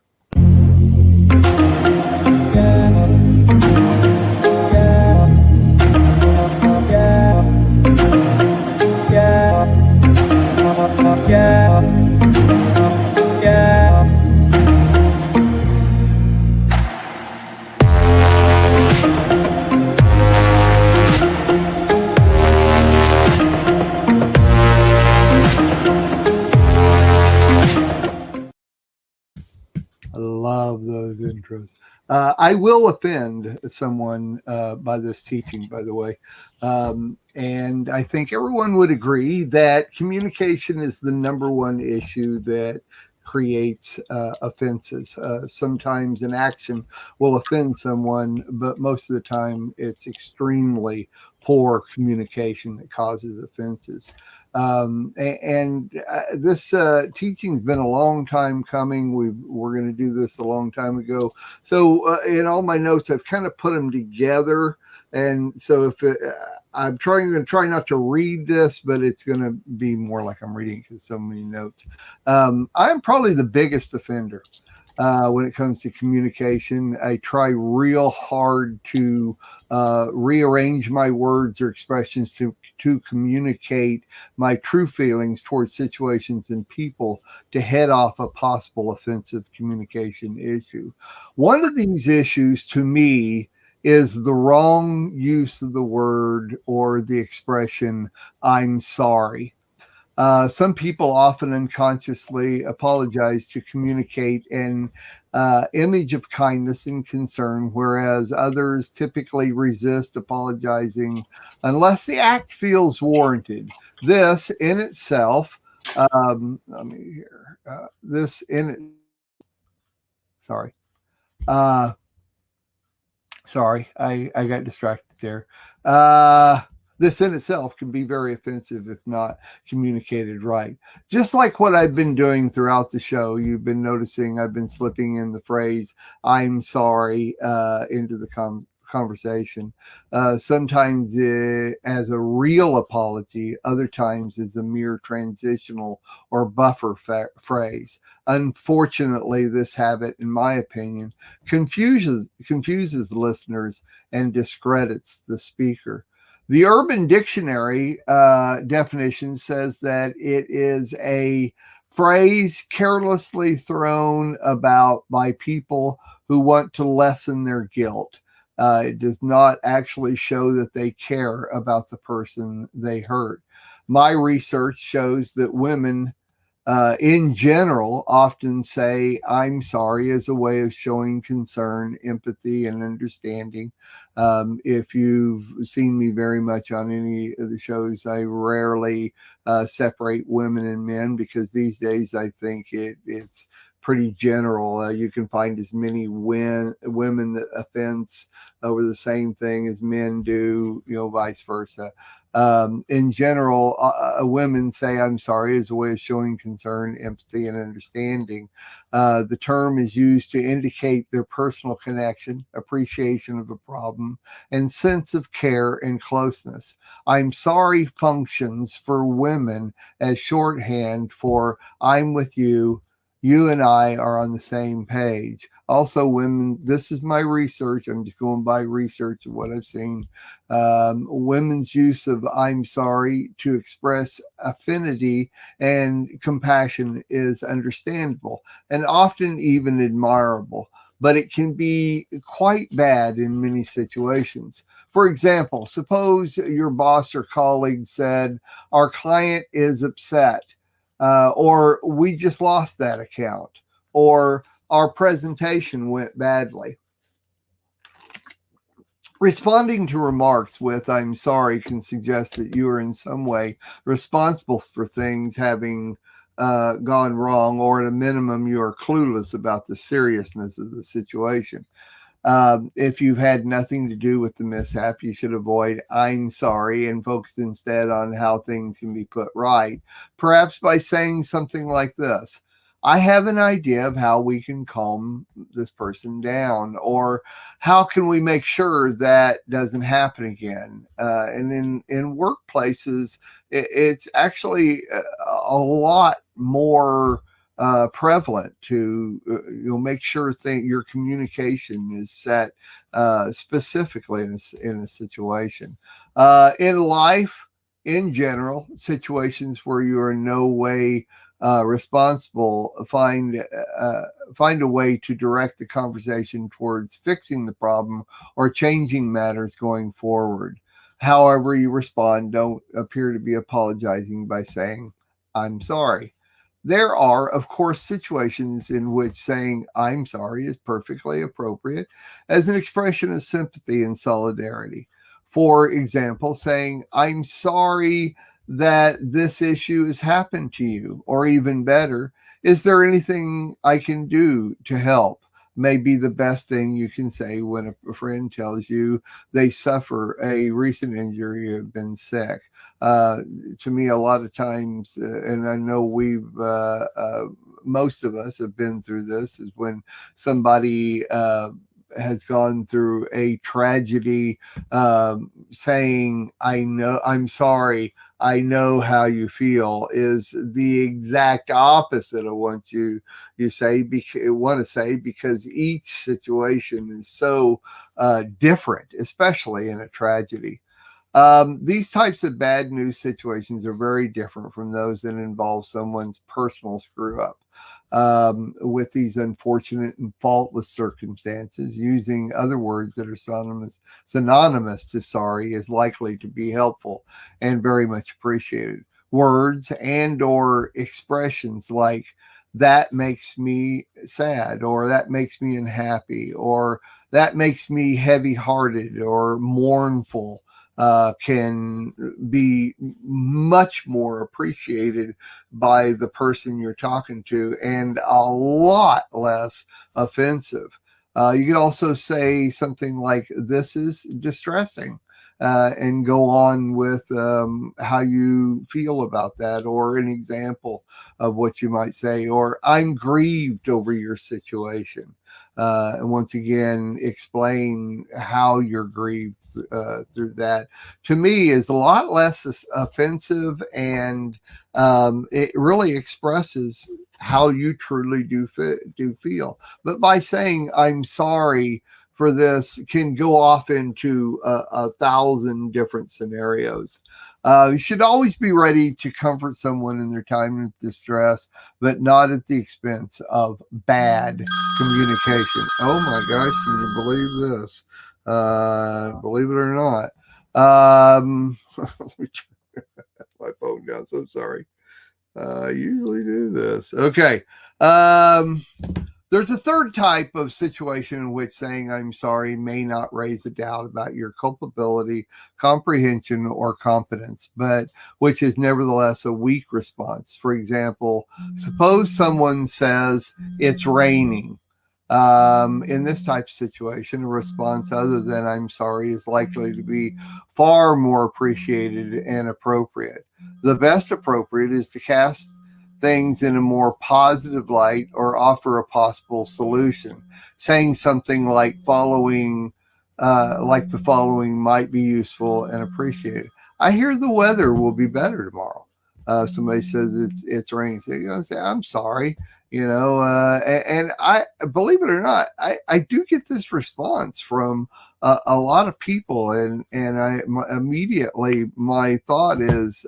Speaker 3: I love those intros. I will offend someone by this teaching, by the way. And I think everyone would agree that communication is the number one issue that creates offenses. Sometimes an action will offend someone, but most of the time it's extremely poor communication that causes offenses. This teaching's been a long time coming. We're going to do this a long time ago. So in all my notes, I've kind of put them together. And so if I'm going to try not to read this, but it's going to be more like I'm reading because so many notes. I'm probably the biggest offender when it comes to communication. I try real hard to rearrange my words or expressions to communicate my true feelings towards situations and people to head off a possible offensive communication issue. One of these issues to me is the wrong use of the word or the expression, I'm sorry. Some people often unconsciously apologize to communicate an image of kindness and concern, whereas others typically resist apologizing unless the act feels warranted. This in itself, let me hear, this in it, sorry. Sorry, I got distracted there. This in itself can be very offensive if not communicated right. Just like what I've been doing throughout the show, you've been noticing I've been slipping in the phrase, I'm sorry, into the conversation. Sometimes as a real apology, other times as a mere transitional or buffer phrase. Unfortunately, this habit, in my opinion, confuses listeners and discredits the speaker. The Urban Dictionary definition says that it is a phrase carelessly thrown about by people who want to lessen their guilt. It does not actually show that they care about the person they hurt. My research shows that women in general often say I'm sorry as a way of showing concern, empathy, and understanding. If you've seen me very much on any of the shows, I rarely separate women and men because these days I think it's pretty general. You can find as many women that offense over the same thing as men do, vice versa. In general, women say I'm sorry as a way of showing concern, empathy, and understanding. The term is used to indicate their personal connection, appreciation of a problem, and sense of care and closeness. I'm sorry functions for women as shorthand for I'm with you. You and I are on the same page. Also, women, this is my research. I'm just going by research of what I've seen. Women's use of I'm sorry to express affinity and compassion is understandable and often even admirable, but it can be quite bad in many situations. For example, suppose your boss or colleague said, our client is upset. Or we just lost that account, or our presentation went badly. Responding to remarks with "I'm sorry" can suggest that you are in some way responsible for things having gone wrong, or at a minimum, you are clueless about the seriousness of the situation. If you've had nothing to do with the mishap, you should avoid "I'm sorry" and focus instead on how things can be put right, perhaps by saying something like this: "I have an idea of how we can calm this person down," or "How can we make sure that doesn't happen again?" And in workplaces, it's actually a lot more prevalent to make sure your communication is set specifically in a situation. In life, in general, situations where you are in no way responsible, find a way to direct the conversation towards fixing the problem or changing matters going forward. However you respond, don't appear to be apologizing by saying "I'm sorry." There are, of course, situations in which saying "I'm sorry" is perfectly appropriate as an expression of sympathy and solidarity. For example, saying "I'm sorry that this issue has happened to you," or even better, "Is there anything I can do to help?" may be the best thing you can say when a friend tells you they suffer a recent injury or have been sick. To me, a lot of times, and I know most of us have been through this, is when somebody has gone through a tragedy, saying "I'm sorry, I know how you feel" is the exact opposite of what you want to say, because each situation is so different, especially in a tragedy. These types of bad news situations are very different from those that involve someone's personal screw up. With these unfortunate and faultless circumstances, using other words that are synonymous to sorry is likely to be helpful and very much appreciated. Words and or expressions like "that makes me sad," or "that makes me unhappy," or "that makes me heavy-hearted or mournful," can be much more appreciated by the person you're talking to and a lot less offensive. You could also say something like "this is distressing," and go on with how you feel about that, or an example of what you might say, or "I'm grieved over your situation." And once again, explain how you're grieved through that. To me, is a lot less offensive, and it really expresses how you truly do feel. But by saying "I'm sorry for this" can go off into a thousand different scenarios. You should always be ready to comfort someone in their time of distress, but not at the expense of bad communication. Oh my gosh, can you believe this? Believe it or not. Let me turn my phone down. So sorry. I usually do this. Okay. There's a third type of situation in which saying "I'm sorry" may not raise a doubt about your culpability, comprehension, or competence, but which is nevertheless a weak response. For example, suppose someone says "it's raining." In this type of situation, a response other than "I'm sorry" is likely to be far more appreciated and appropriate. The best appropriate is to cast things in a more positive light or offer a possible solution. Saying something like the following might be useful and appreciated: "I hear the weather will be better tomorrow." Somebody says it's raining. Say "I'm sorry." And I, believe it or not, I do get this response from a lot of people, and immediately my thought is,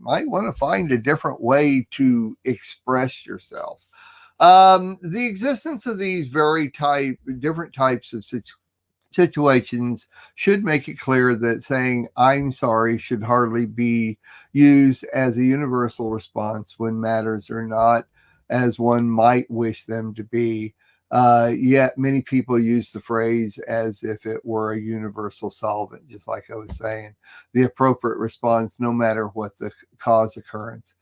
Speaker 3: might want to find a different way to express yourself. The existence of these different types of situations should make it clear that saying "I'm sorry" should hardly be used as a universal response when matters are not as one might wish them to be. Yet many people use the phrase as if it were a universal solvent, just like I was saying, the appropriate response, no matter what the cause occurrence.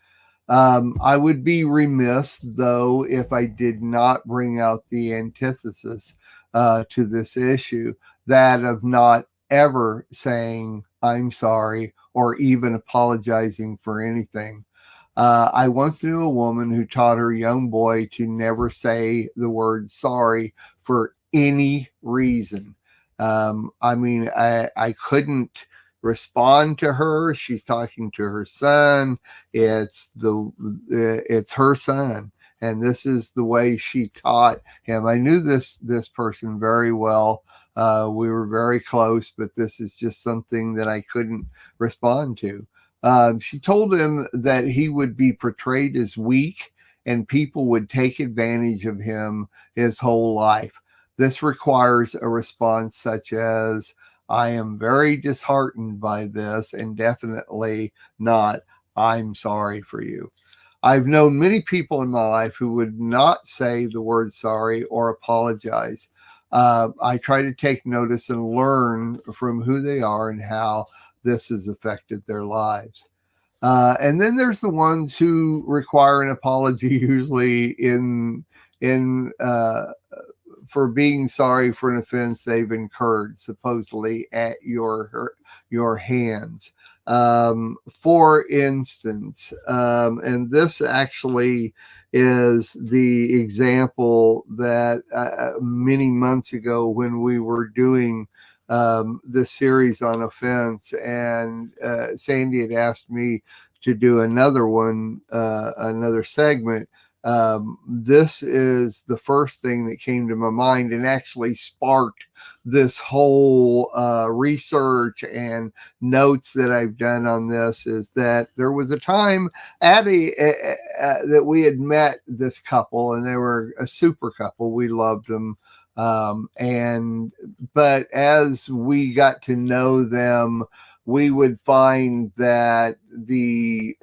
Speaker 3: I would be remiss, though, if I did not bring out the antithesis to this issue, that of not ever saying, I'm sorry, or even apologizing for anything. I once knew a woman who taught her young boy to never say the word sorry for any reason. I couldn't respond to her. She's talking to her son. It's her son, and this is the way she taught him. I knew this person very well. We were very close, but this is just something that I couldn't respond to. She told him that he would be portrayed as weak and people would take advantage of him his whole life. This requires a response such as, I am very disheartened by this, and definitely not, I'm sorry for you. I've known many people in my life who would not say the word sorry or apologize. I try to take notice and learn from who they are and how this has affected their lives. And then there's the ones who require an apology, usually in for being sorry for an offense they've incurred, supposedly at your hands. For instance, and this actually is the example that many months ago when we were doing the series on offense, and Sandy had asked me to do another one, another segment. This is the first thing that came to my mind and actually sparked this whole research and notes that I've done on this. Is that there was a time that we had met this couple, and they were a super couple. We loved them. But as we got to know them, we would find that the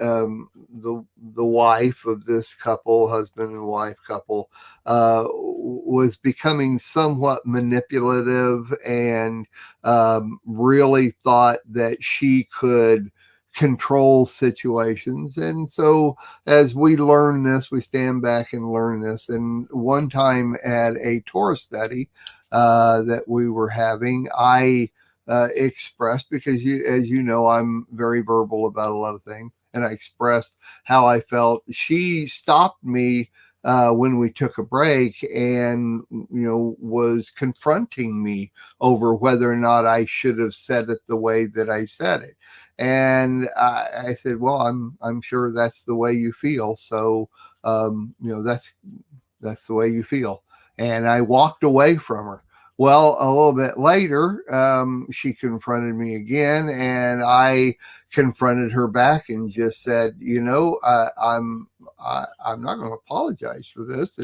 Speaker 3: wife of this couple, husband and wife couple, was becoming somewhat manipulative and really thought that she could control situations. And so as we learn this, we stand back and learn this. And one time at a Torah study that we were having, I expressed, because as you know, I'm very verbal about a lot of things, and I expressed how I felt. She stopped me when we took a break and was confronting me over whether or not I should have said it the way that I said it. And I said, well, I'm sure that's the way you feel. So, that's the way you feel. And I walked away from her. Well, a little bit later, she confronted me again, and I confronted her back and just said, I'm not going to apologize for this,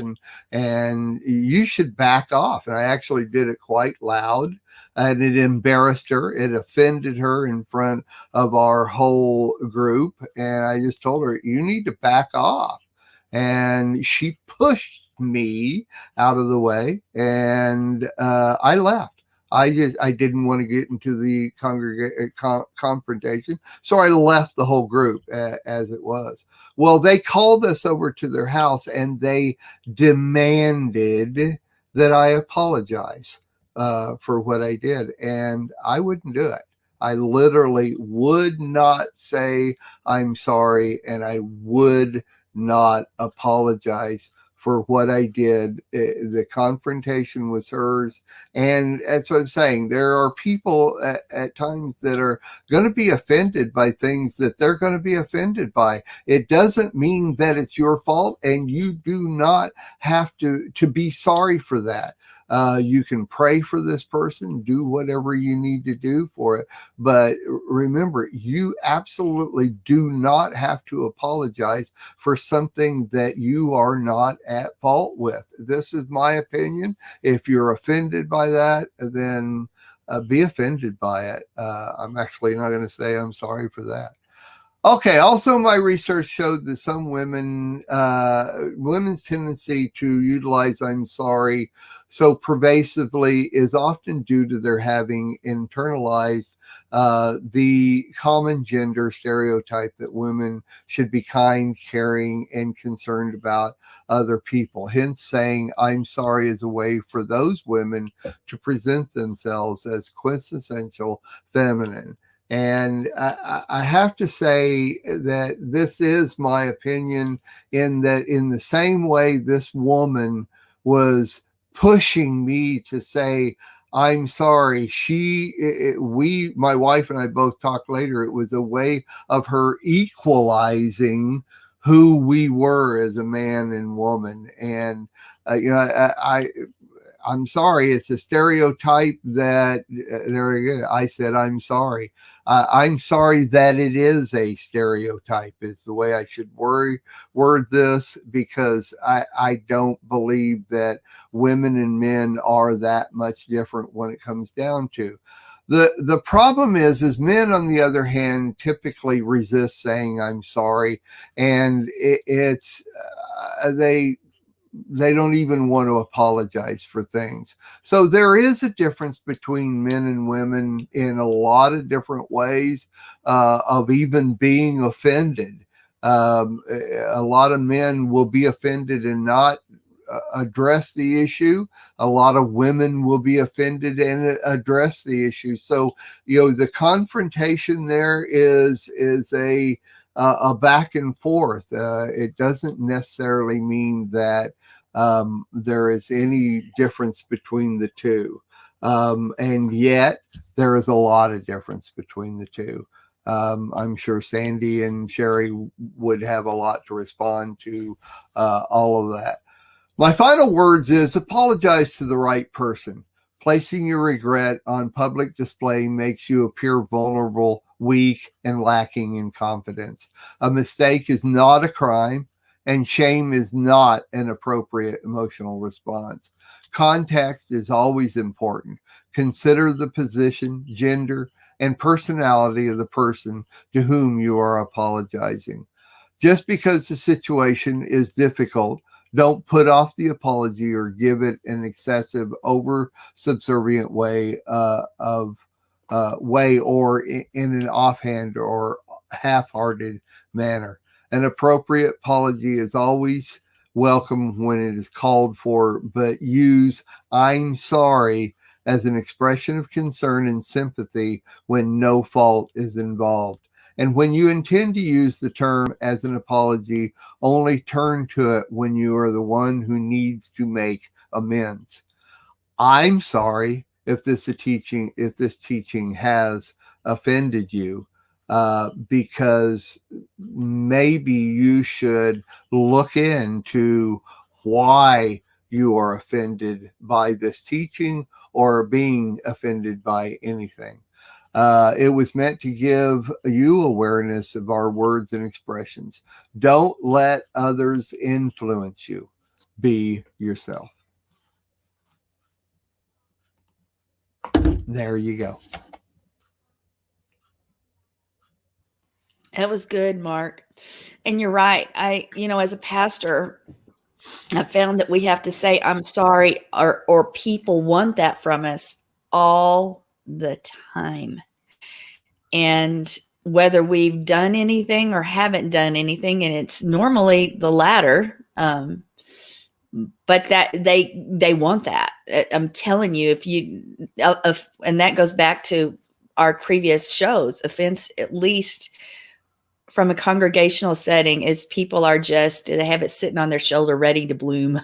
Speaker 3: and you should back off. And I actually did it quite loud, and it embarrassed her. It offended her in front of our whole group. And I just told her, you need to back off. And she pushed me out of the way, and I left. I didn't want to get into the confrontation, so I left the whole group as it was. Well, they called us over to their house, and they demanded that I apologize for what I did, and I wouldn't do it. I literally would not say I'm sorry, and I would not apologize for what I did. The confrontation was hers. And that's what I'm saying. There are people at times that are going to be offended by things that they're going to be offended by. It doesn't mean that it's your fault, and you do not have to be sorry for that. You can pray for this person, do whatever you need to do for it. But remember, you absolutely do not have to apologize for something that you are not at fault with. This is my opinion. If you're offended by that, then be offended by it. I'm actually not going to say I'm sorry for that. Okay. Also, my research showed that some women's tendency to utilize "I'm sorry" so pervasively is often due to their having internalized the common gender stereotype that women should be kind, caring, and concerned about other people. Hence, saying "I'm sorry" is a way for those women to present themselves as quintessential feminine. And I have to say that this is my opinion, in that, in the same way this woman was pushing me to say, "I'm sorry," my wife and I both talked later, it was a way of her equalizing who we were as a man and woman. And, I'm sorry. It's a stereotype that, there you go. I said, "I'm sorry." I'm sorry that it is a stereotype, is the way I should word this, because I don't believe that women and men are that much different when it comes down to. The problem is men, on the other hand, typically resist saying "I'm sorry," and they don't even want to apologize for things. So there is a difference between men and women in a lot of different ways, of even being offended. A lot of men will be offended and not address the issue. A lot of women will be offended and address the issue. So, the confrontation there is a back and forth. It doesn't necessarily mean that there is any difference between the two. And yet there is a lot of difference between the two. I'm sure Sandi and Sherry would have a lot to respond to all of that. My final words is: apologize to the right person. Placing your regret on public display makes you appear vulnerable, weak, and lacking in confidence. A mistake is not a crime, and shame is not an appropriate emotional response. Context is always important. Consider the position, gender, and personality of the person to whom you are apologizing. Just because the situation is difficult, don't put off the apology or give it an excessive, over subservient way or in an offhand or half-hearted manner. An appropriate apology is always welcome when it is called for, but use "I'm sorry" as an expression of concern and sympathy when no fault is involved. And when you intend to use the term as an apology, only turn to it when you are the one who needs to make amends. I'm sorry if this teaching has offended you, because maybe you should look into why you are offended by this teaching, or being offended by anything. It was meant to give you awareness of our words and expressions. Don't let others influence you. Be yourself. There you go.
Speaker 2: That was good, Mark. And you're right. As a pastor, I found that we have to say "I'm sorry," or people want that from us all the time. And whether we've done anything or haven't done anything, and it's normally the latter, but that they want that. I'm telling you, and that goes back to our previous shows. Offense, at least from a congregational setting, is people are they have it sitting on their shoulder ready to bloom.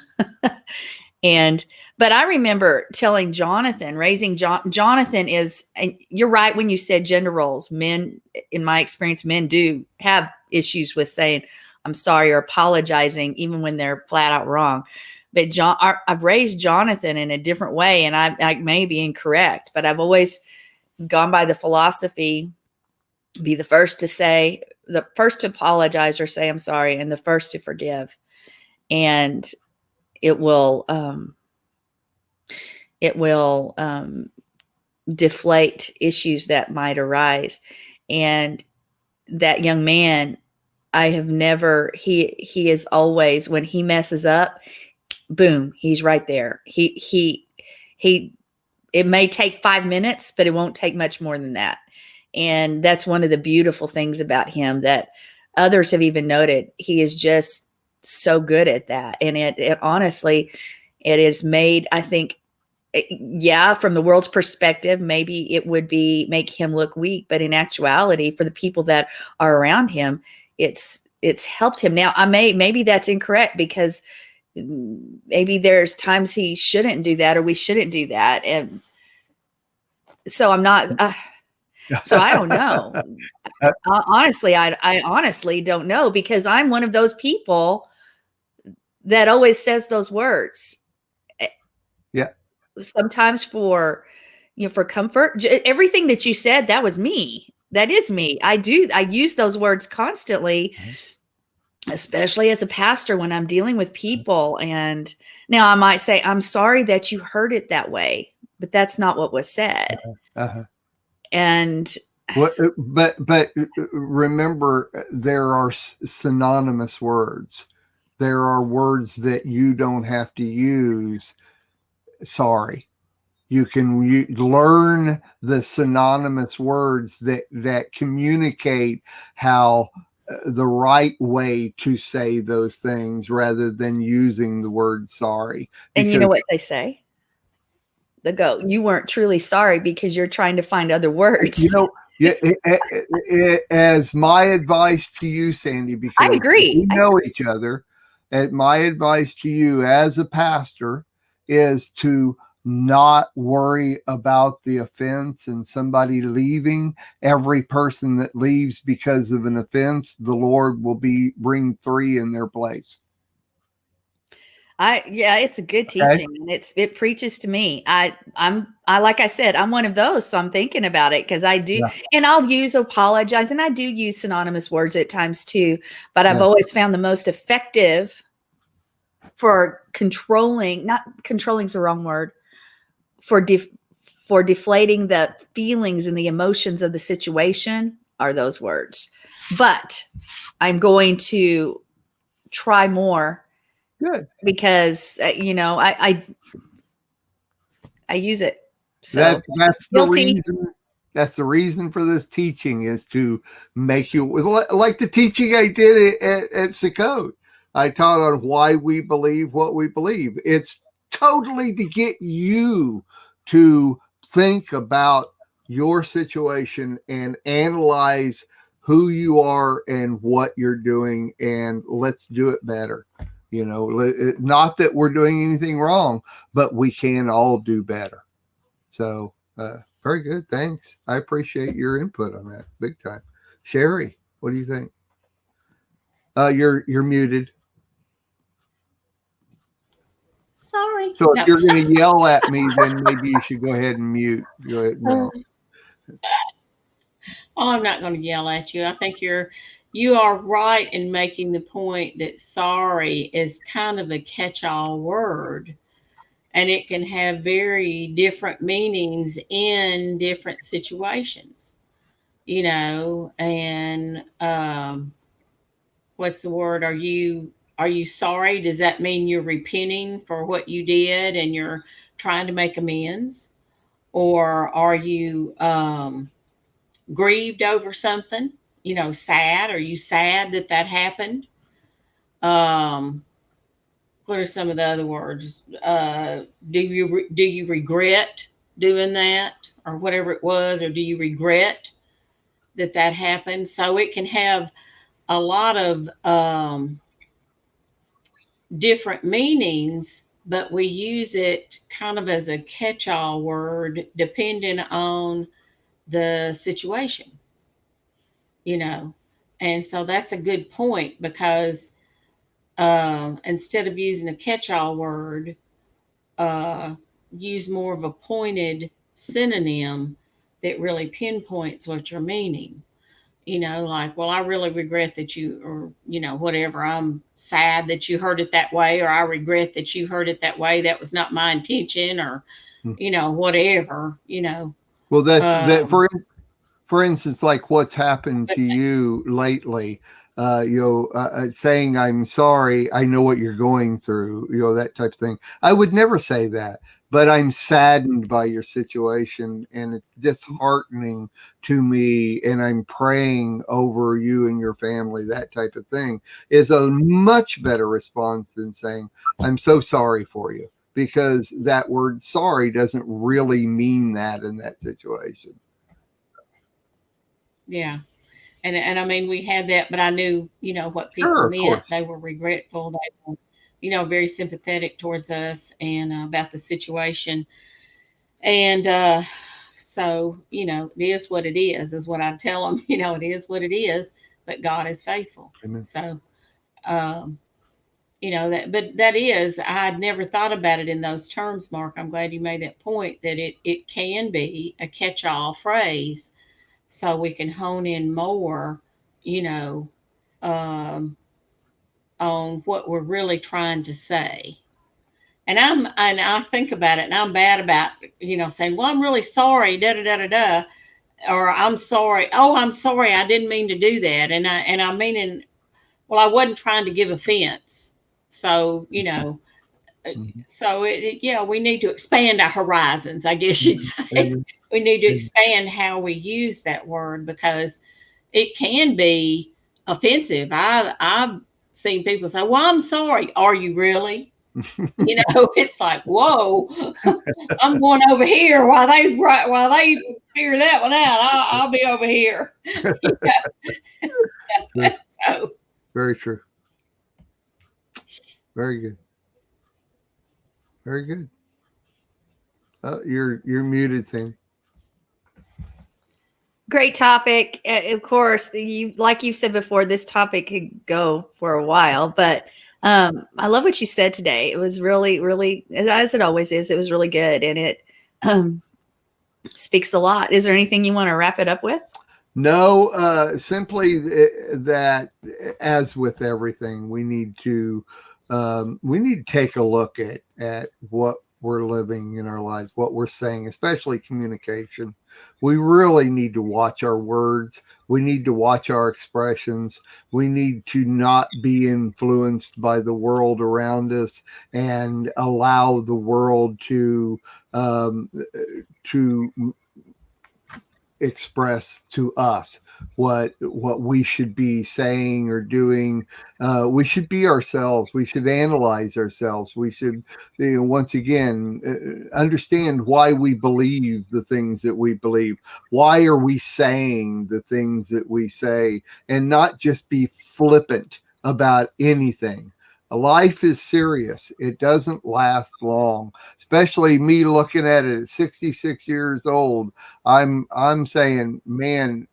Speaker 2: But I remember telling Jonathan, Jonathan is, and you're right when you said gender roles. Men, in my experience, men do have issues with saying "I'm sorry" or apologizing, even when they're flat out wrong. But I've raised Jonathan in a different way, and I may be incorrect, but I've always gone by the philosophy: be the first to apologize or say "I'm sorry," and the first to forgive. And it will deflate issues that might arise. And that young man, I have never, he is always, when he messes up, boom, he's right there. He, it may take 5 minutes, but it won't take much more than that. And that's one of the beautiful things about him that others have even noted. He is just so good at that. And it honestly, it is made, I think, yeah, from the world's perspective, maybe it would be make him look weak, but in actuality, for the people that are around him, it's helped him. Now, maybe that's incorrect, because maybe there's times he shouldn't do that, or we shouldn't do that. And so I'm not, so I don't know. Honestly, I honestly don't know, because I'm one of those people that always says those words.
Speaker 3: Yeah.
Speaker 2: Sometimes for, for comfort. Everything that you said, that was me. That is me. I use those words constantly, especially as a pastor when I'm dealing with people. And now I might say, I'm sorry that you heard it that way, but that's not what was said. And
Speaker 3: but remember, there are synonymous words. There are words that you don't have to use. Sorry. You can learn the synonymous words that communicate how the right way to say those things, rather than using the word sorry.
Speaker 2: And you know what they say? They go, you weren't truly sorry because you're trying to find other words.
Speaker 3: You know, as my advice to you, Sandy, because
Speaker 2: I agree.
Speaker 3: we know each other, and my advice to you as a pastor is to not worry about the offense and somebody leaving. Every person that leaves because of an offense, the Lord will bring 3 in their place.
Speaker 2: It's a good teaching, and it preaches to me. I'm like I said, I'm one of those, so I'm thinking about it, because I do, and I'll use apologize, and I do use synonymous words at times too, but I've always found the most effective for controlling, not controlling is the wrong word, for deflating the feelings and the emotions of the situation are those words. But I'm going to try more.
Speaker 3: Good.
Speaker 2: Because I use it. So
Speaker 3: that's the reason. That's the reason for this teaching, is to make you, like the teaching I did at Sukkot. I taught on why we believe what we believe. It's totally to get you to think about your situation and analyze who you are and what you're doing, and let's do it better. Not that we're doing anything wrong, but we can all do better. So very good. Thanks. I appreciate your input on that big time. Sherry, what do you think? You're muted.
Speaker 4: Sorry.
Speaker 3: So if you're going to yell at me, then maybe you should go ahead and mute. Go ahead. No.
Speaker 4: Oh, I'm not going to yell at you. I think you are right in making the point that sorry is kind of a catch-all word, and it can have very different meanings in different situations, and what's the word? Are you sorry? Does that mean you're repenting for what you did and you're trying to make amends? Or are you grieved over something? Sad? Are you sad that happened? What are some of the other words? Do you regret doing that, or whatever it was, or do you regret that happened? So it can have a lot of different meanings, but we use it kind of as a catch-all word depending on the situation, and so that's a good point, because instead of using a catch-all word, use more of a pointed synonym that really pinpoints what you're meaning. Like, well, I really regret that you, or, whatever, I'm sad that you heard it that way, or I regret that you heard it that way. That was not my intention, or, whatever,
Speaker 3: Well, that's that. For for instance, like what's happened to you lately, saying, I'm sorry, I know what you're going through, that type of thing. I would never say that, but I'm saddened by your situation and it's disheartening to me. And I'm praying over you and your family. That type of thing is a much better response than saying, I'm so sorry for you, because that word sorry doesn't really mean that in that situation.
Speaker 4: Yeah. And I mean, we had that, but I knew, what people
Speaker 3: Sure, of
Speaker 4: meant.
Speaker 3: course.
Speaker 4: They were regretful. They were, very sympathetic towards us and about the situation. And so, it is what it is what I tell them. It is what it is, but God is faithful.
Speaker 3: Amen.
Speaker 4: So, um, but that is, I had never thought about it in those terms, Mark. I'm glad you made that point, that it can be a catch-all phrase, so we can hone in more, you know, um, on what we're really trying to say. And I think about it, and I'm bad about, saying, well, I'm really sorry, da da da da da, or I'm sorry. Oh, I'm sorry, I didn't mean to do that. And I mean, well, I wasn't trying to give offense. So,
Speaker 3: Mhm.
Speaker 4: so yeah, we need to expand our horizons, I guess you'd
Speaker 3: Mhm.
Speaker 4: say.
Speaker 3: Amen.
Speaker 4: We need to
Speaker 3: Amen.
Speaker 4: expand how we use that word, because it can be offensive. I've seen people say, well, I'm sorry. Are you really? It's like, whoa, I'm going over here while they figure that one out. I'll be over here.
Speaker 3: True.
Speaker 4: So
Speaker 3: Very true. Very good. Very good. You're muted, Sam.
Speaker 2: Great topic. Of course, like you said before, this topic could go for a while, but I love what you said today. It was really, really, as it always is, it was really good, and it um, speaks a lot. Is there anything you want to wrap it up with?
Speaker 3: No, simply that, as with everything, we need to take a look at what we're living in our lives, what we're saying, especially communication. We really need to watch our words. We need to watch our expressions. We need to not be influenced by the world around us and allow the world to express to us what we should be saying or doing. We should be ourselves. We should analyze ourselves. We should, once again, understand why we believe the things that we believe. Why are we saying the things that we say, and not just be flippant about anything. Life is serious. It doesn't last long, especially me looking at it at 66 years old. I'm saying, man,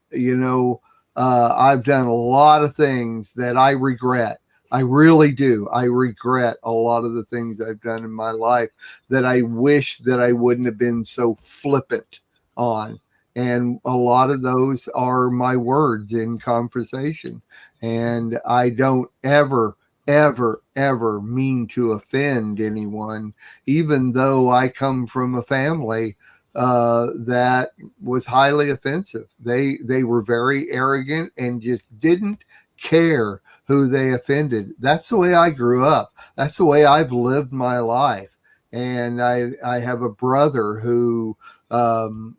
Speaker 3: I've done a lot of things that I regret. I really do. I regret a lot of the things I've done in my life that I wish that I wouldn't have been so flippant on. And a lot of those are my words in conversation. And I don't ever mean to offend anyone, even though I come from a family that was highly offensive. They were very arrogant and just didn't care who they offended. That's the way I grew up. That's the way I've lived my life. And I have a brother who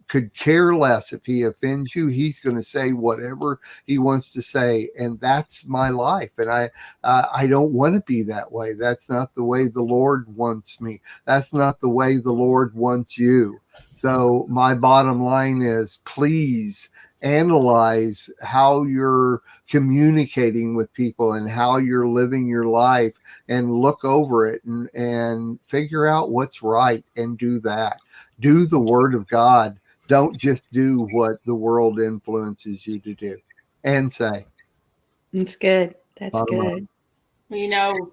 Speaker 3: could care less if he offends you. He's going to say whatever he wants to say, and that's my life. And I don't want to be that way. That's not the way the Lord wants me. That's not the way the Lord wants you. So my bottom line is, please analyze how you're communicating with people and how you're living your life, and look over it and figure out what's right and do that. Do the word of God. Don't just do what the world influences you to do and say.
Speaker 2: That's good. That's
Speaker 3: Bottom
Speaker 2: good.
Speaker 3: line.
Speaker 4: well,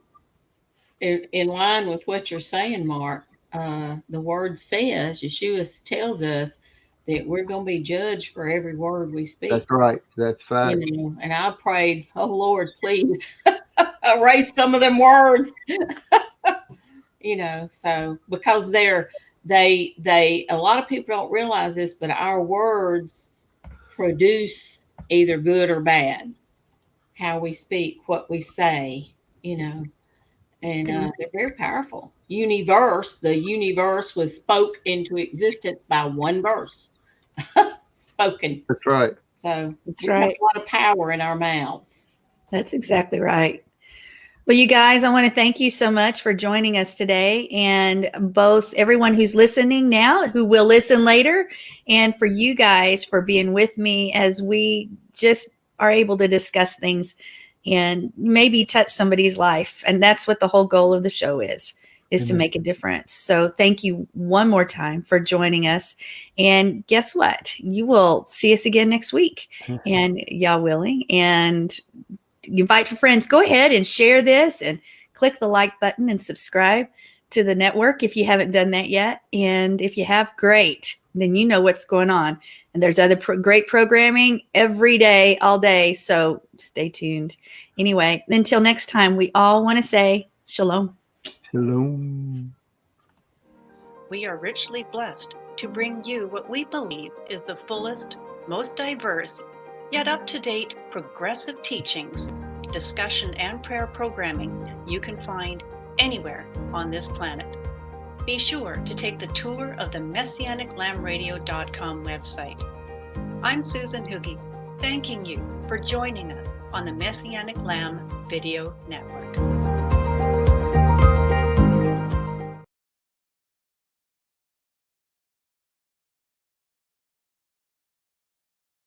Speaker 4: in line with what you're saying, Mark, the word says, Yeshua tells us that we're going to be judged for every word we
Speaker 3: That's
Speaker 4: speak.
Speaker 3: right. That's fact.
Speaker 4: And I prayed, oh Lord, please erase some of them words. So because they a lot of people don't realize this, but our words produce either good or bad. How we speak, what we say, and they're very powerful. The universe was spoke into existence by one verse, spoken.
Speaker 3: That's right.
Speaker 4: So
Speaker 2: That's
Speaker 4: we have
Speaker 2: right.
Speaker 4: a lot of power in our mouths.
Speaker 2: That's exactly right. Well, you guys, I want to thank you so much for joining us today, and both everyone who's listening now, who will listen later, and for you guys for being with me as we just are able to discuss things and maybe touch somebody's life. And that's what the whole goal of the show is to
Speaker 3: Amen.
Speaker 2: make a difference. So thank you one more time for joining us. And guess what? You will see us again next week, and y'all willing. And invite your friends. Go ahead and share this and click the like button and subscribe to the network if you haven't done that yet. And if you have, great. Then you know what's going on. And there's other great programming every day, all day. So stay tuned. Anyway, until next time, we all want to say shalom.
Speaker 3: Shalom.
Speaker 5: We are richly blessed to bring you what we believe is the fullest, most diverse, yet up-to-date progressive teachings, discussion, and prayer programming you can find anywhere on this planet. Be sure to take the tour of the MessianicLambRadio.com website. I'm Susan Hoogie, thanking you for joining us on the Messianic Lamb Video Network.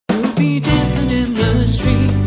Speaker 1: We'll be dancing in the street.